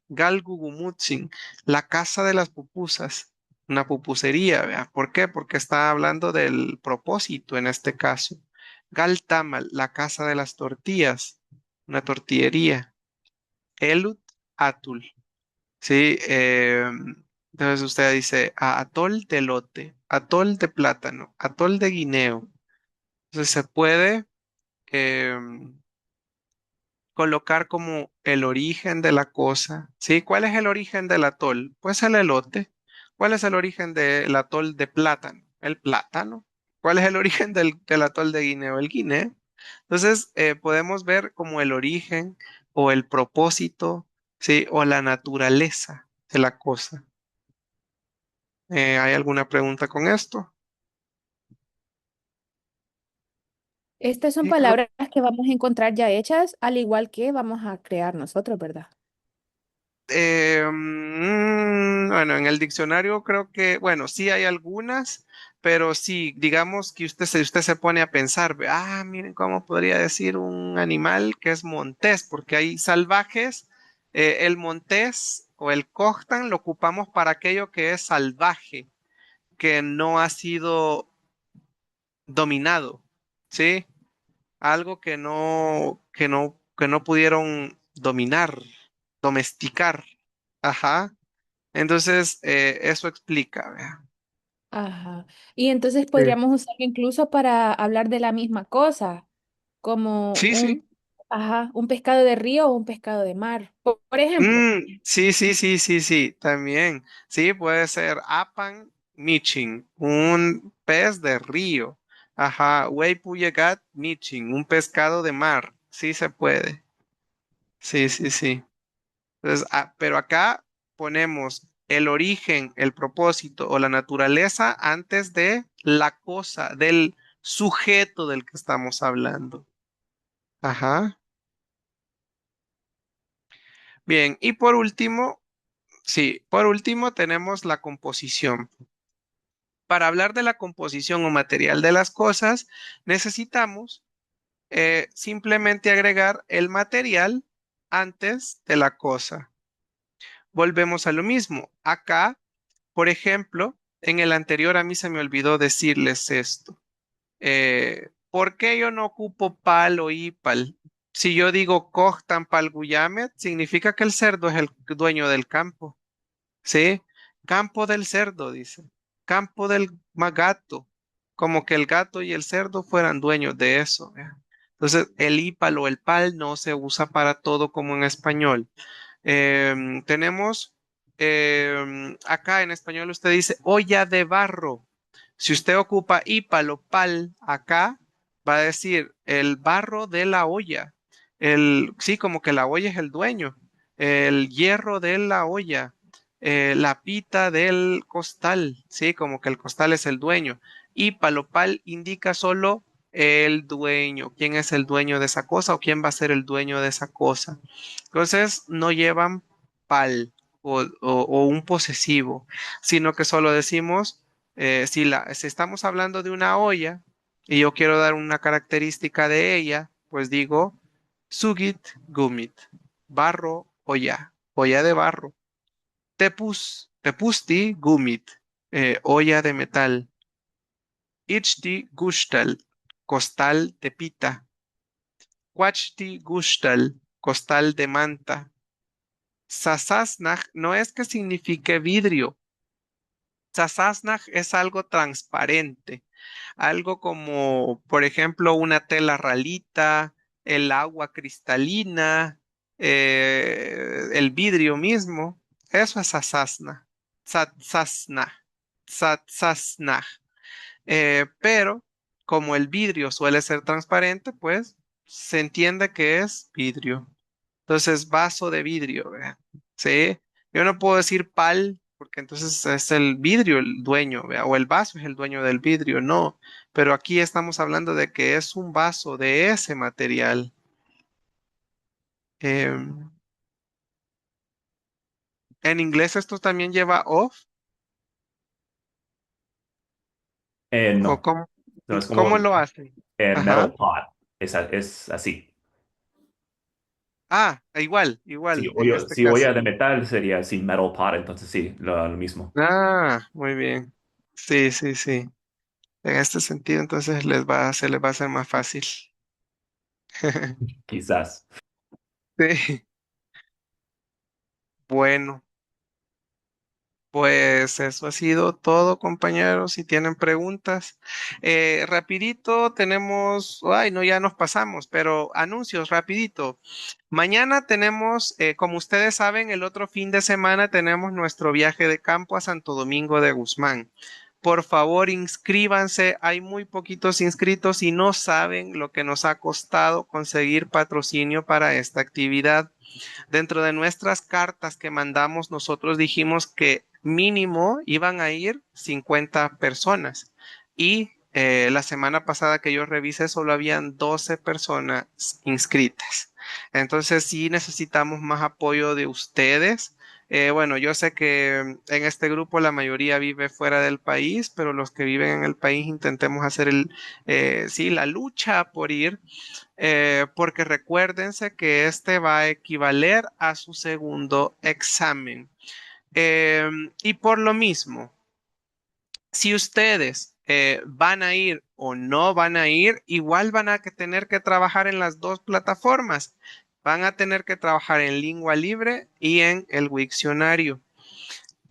Gal Gugumutsin, la casa de las pupusas, una pupusería, vea. ¿Por qué? Porque está hablando del propósito en este caso. Gal Tamal, la casa de las tortillas, una tortillería. Elut Atul. Sí, entonces usted dice atol de elote, atol de plátano, atol de guineo. Entonces se puede colocar como el origen de la cosa. ¿Sí? ¿Cuál es el origen del atol? Pues el elote. ¿Cuál es el origen del atol de plátano? El plátano. ¿Cuál es el origen del atol de guineo? El guineo. Entonces podemos ver como el origen o el propósito, ¿sí? O la naturaleza de la cosa. ¿Hay alguna pregunta con esto? Estas son Sí, creo. palabras que vamos a encontrar ya hechas, al igual que vamos a crear nosotros, ¿verdad? Bueno, en el diccionario creo que, bueno, sí hay algunas, pero sí, digamos que usted se pone a pensar, miren cómo podría decir un animal que es montés, porque hay salvajes, el montés o el cojtan lo ocupamos para aquello que es salvaje, que no ha sido dominado, ¿sí? Algo que no pudieron dominar, domesticar. Ajá. Entonces, eso explica, vea. Ajá. Y entonces Sí, podríamos usarlo incluso para hablar de la misma cosa, como sí, sí. ajá, un pescado de río o un pescado de mar, por ejemplo. Sí, sí, sí, sí, sí, también. Sí, puede ser Apan Michin, un pez de río. Ajá, Weipuyegat Michin, un pescado de mar. Sí se puede. Sí, sí, sí. Entonces, pero acá ponemos el origen, el propósito o la naturaleza antes de la cosa, del sujeto del que estamos hablando. Ajá. Bien, y por último, sí, por último tenemos la composición. Para hablar de la composición o material de las cosas, necesitamos simplemente agregar el material antes de la cosa. Volvemos a lo mismo. Acá, por ejemplo, en el anterior a mí se me olvidó decirles esto. ¿Por qué yo no ocupo pal o ipal? Si yo digo cojtan pal guyamet, significa que el cerdo es el dueño del campo. ¿Sí? Campo del cerdo, dice. Campo del gato. Como que el gato y el cerdo fueran dueños de eso. ¿Vea? Entonces, el ipal o el pal no se usa para todo como en español. Tenemos acá en español usted dice olla de barro. Si usted ocupa ipal o pal acá, va a decir el barro de la olla. Sí, como que la olla es el dueño. El hierro de la olla. La pita del costal. Sí, como que el costal es el dueño. Ipal o pal indica solo el dueño. ¿Quién es el dueño de esa cosa o quién va a ser el dueño de esa cosa? Entonces no llevan pal o un posesivo, sino que solo decimos, si estamos hablando de una olla y yo quiero dar una característica de ella, pues digo sugit gumit, barro olla, olla de barro. Tepusti gumit, olla de metal. Ichti gustal, costal de pita. Quachti gustal, costal de manta. Sasasnag no es que signifique vidrio. Sasasnag es algo transparente, algo como, por ejemplo, una tela ralita, el agua cristalina, el vidrio mismo. Eso es sasasnag. Sasasnag. Sasasnag. Pero como el vidrio suele ser transparente, pues se entiende que es vidrio. Entonces, vaso de vidrio, ¿vea? ¿Sí? Yo no puedo decir pal, porque entonces es el vidrio el dueño, ¿vea? O el vaso es el dueño del vidrio, no. Pero aquí estamos hablando de que es un vaso de ese material. Em, en inglés esto también lleva off, o No, cómo, no es como cómo lo hacen. metal Ajá. pot. Es así. Ah, igual, Sí, igual, en este si caso. olla de metal sería así, metal pot, entonces sí, lo mismo. Ah, muy bien. Sí, sí, sí. En este sentido, entonces se les va a hacer más fácil. Quizás. Sí. Bueno, pues eso ha sido todo, compañeros. Si tienen preguntas, rapidito tenemos, ay, no, ya nos pasamos, pero anuncios rapidito. Mañana tenemos, como ustedes saben, el otro fin de semana tenemos nuestro viaje de campo a Santo Domingo de Guzmán. Por favor, inscríbanse. Hay muy poquitos inscritos y no saben lo que nos ha costado conseguir patrocinio para esta actividad. Dentro de nuestras cartas que mandamos, nosotros dijimos que mínimo iban a ir 50 personas y la semana pasada que yo revisé solo habían 12 personas inscritas. Entonces sí necesitamos más apoyo de ustedes. Bueno, yo sé que en este grupo la mayoría vive fuera del país, pero los que viven en el país intentemos hacer sí, la lucha por ir, porque recuérdense que este va a equivaler a su segundo examen. Y por lo mismo, si ustedes van a ir o no van a ir, igual van a tener que trabajar en las dos plataformas. Van a tener que trabajar en Lingua Libre y en el Wikcionario.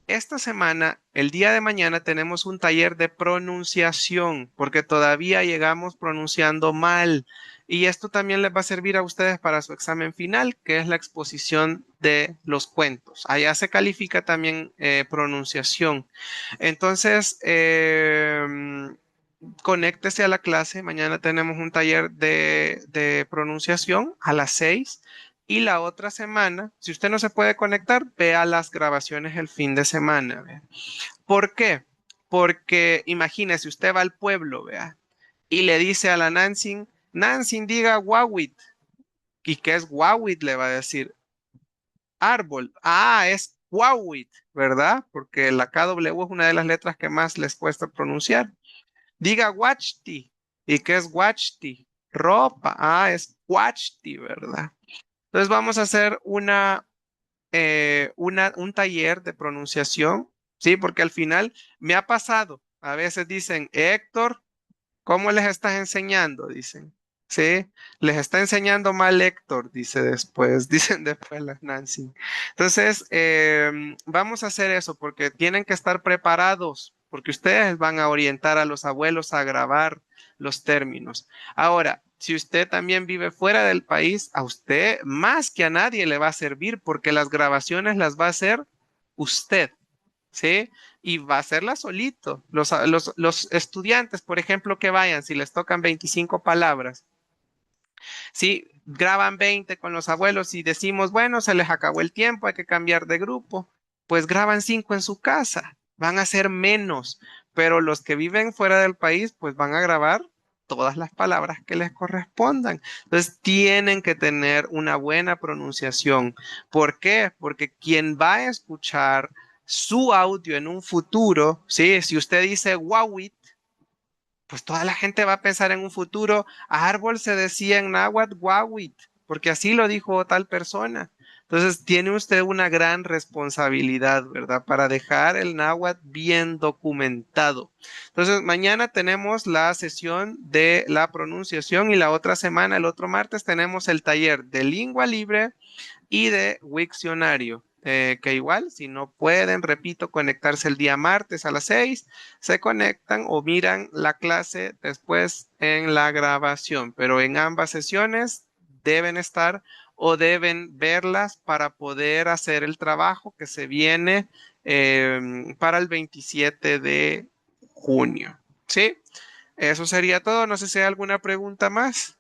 Esta semana, el día de mañana, tenemos un taller de pronunciación, porque todavía llegamos pronunciando mal. Y esto también les va a servir a ustedes para su examen final, que es la exposición de los cuentos. Allá se califica también pronunciación. Entonces, conéctese a la clase. Mañana tenemos un taller de pronunciación a las 6. Y la otra semana, si usted no se puede conectar, vea las grabaciones el fin de semana. ¿Vea? ¿Por qué? Porque imagínese, usted va al pueblo, vea, y le dice a la Nancy, Nancy, diga Wawit. ¿Y qué es Wawit? Le va a decir árbol. Ah, es Wawit, ¿verdad? Porque la KW es una de las letras que más les cuesta pronunciar. Diga Wachti. ¿Y qué es Wachti? Ropa. Ah, es Wachti, ¿verdad? Entonces vamos a hacer un taller de pronunciación, ¿sí? Porque al final me ha pasado. A veces dicen, Héctor, ¿cómo les estás enseñando? Dicen, ¿sí? Les está enseñando mal Héctor, dice después, dicen después las Nancy. Entonces, vamos a hacer eso porque tienen que estar preparados, porque ustedes van a orientar a los abuelos a grabar los términos. Ahora, si usted también vive fuera del país, a usted más que a nadie le va a servir porque las grabaciones las va a hacer usted. ¿Sí? Y va a hacerla solito. Los estudiantes, por ejemplo, que vayan, si les tocan 25 palabras, si graban 20 con los abuelos y decimos, bueno, se les acabó el tiempo, hay que cambiar de grupo, pues graban 5 en su casa, van a ser menos, pero los que viven fuera del país, pues van a grabar todas las palabras que les correspondan. Entonces tienen que tener una buena pronunciación. ¿Por qué? Porque quien va a escuchar su audio en un futuro, ¿sí? Si usted dice Wawit, pues toda la gente va a pensar en un futuro, árbol se decía en náhuatl Wawit, porque así lo dijo tal persona. Entonces tiene usted una gran responsabilidad, ¿verdad? Para dejar el náhuatl bien documentado. Entonces mañana tenemos la sesión de la pronunciación y la otra semana, el otro martes, tenemos el taller de lengua libre y de Wikcionario. Que igual, si no pueden, repito, conectarse el día martes a las 6, se conectan o miran la clase después en la grabación, pero en ambas sesiones deben estar o deben verlas para poder hacer el trabajo que se viene para el 27 de junio. ¿Sí? Eso sería todo. No sé si hay alguna pregunta más.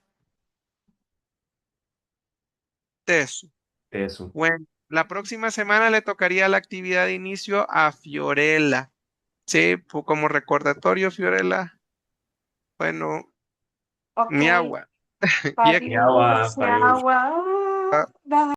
Eso. Eso. Bueno, la próxima semana le tocaría la actividad de inicio a Fiorella. Sí, como recordatorio, Fiorella. Bueno, Ok, mi agua. Y Y agua, pariuse Parius. agua. Ah, nada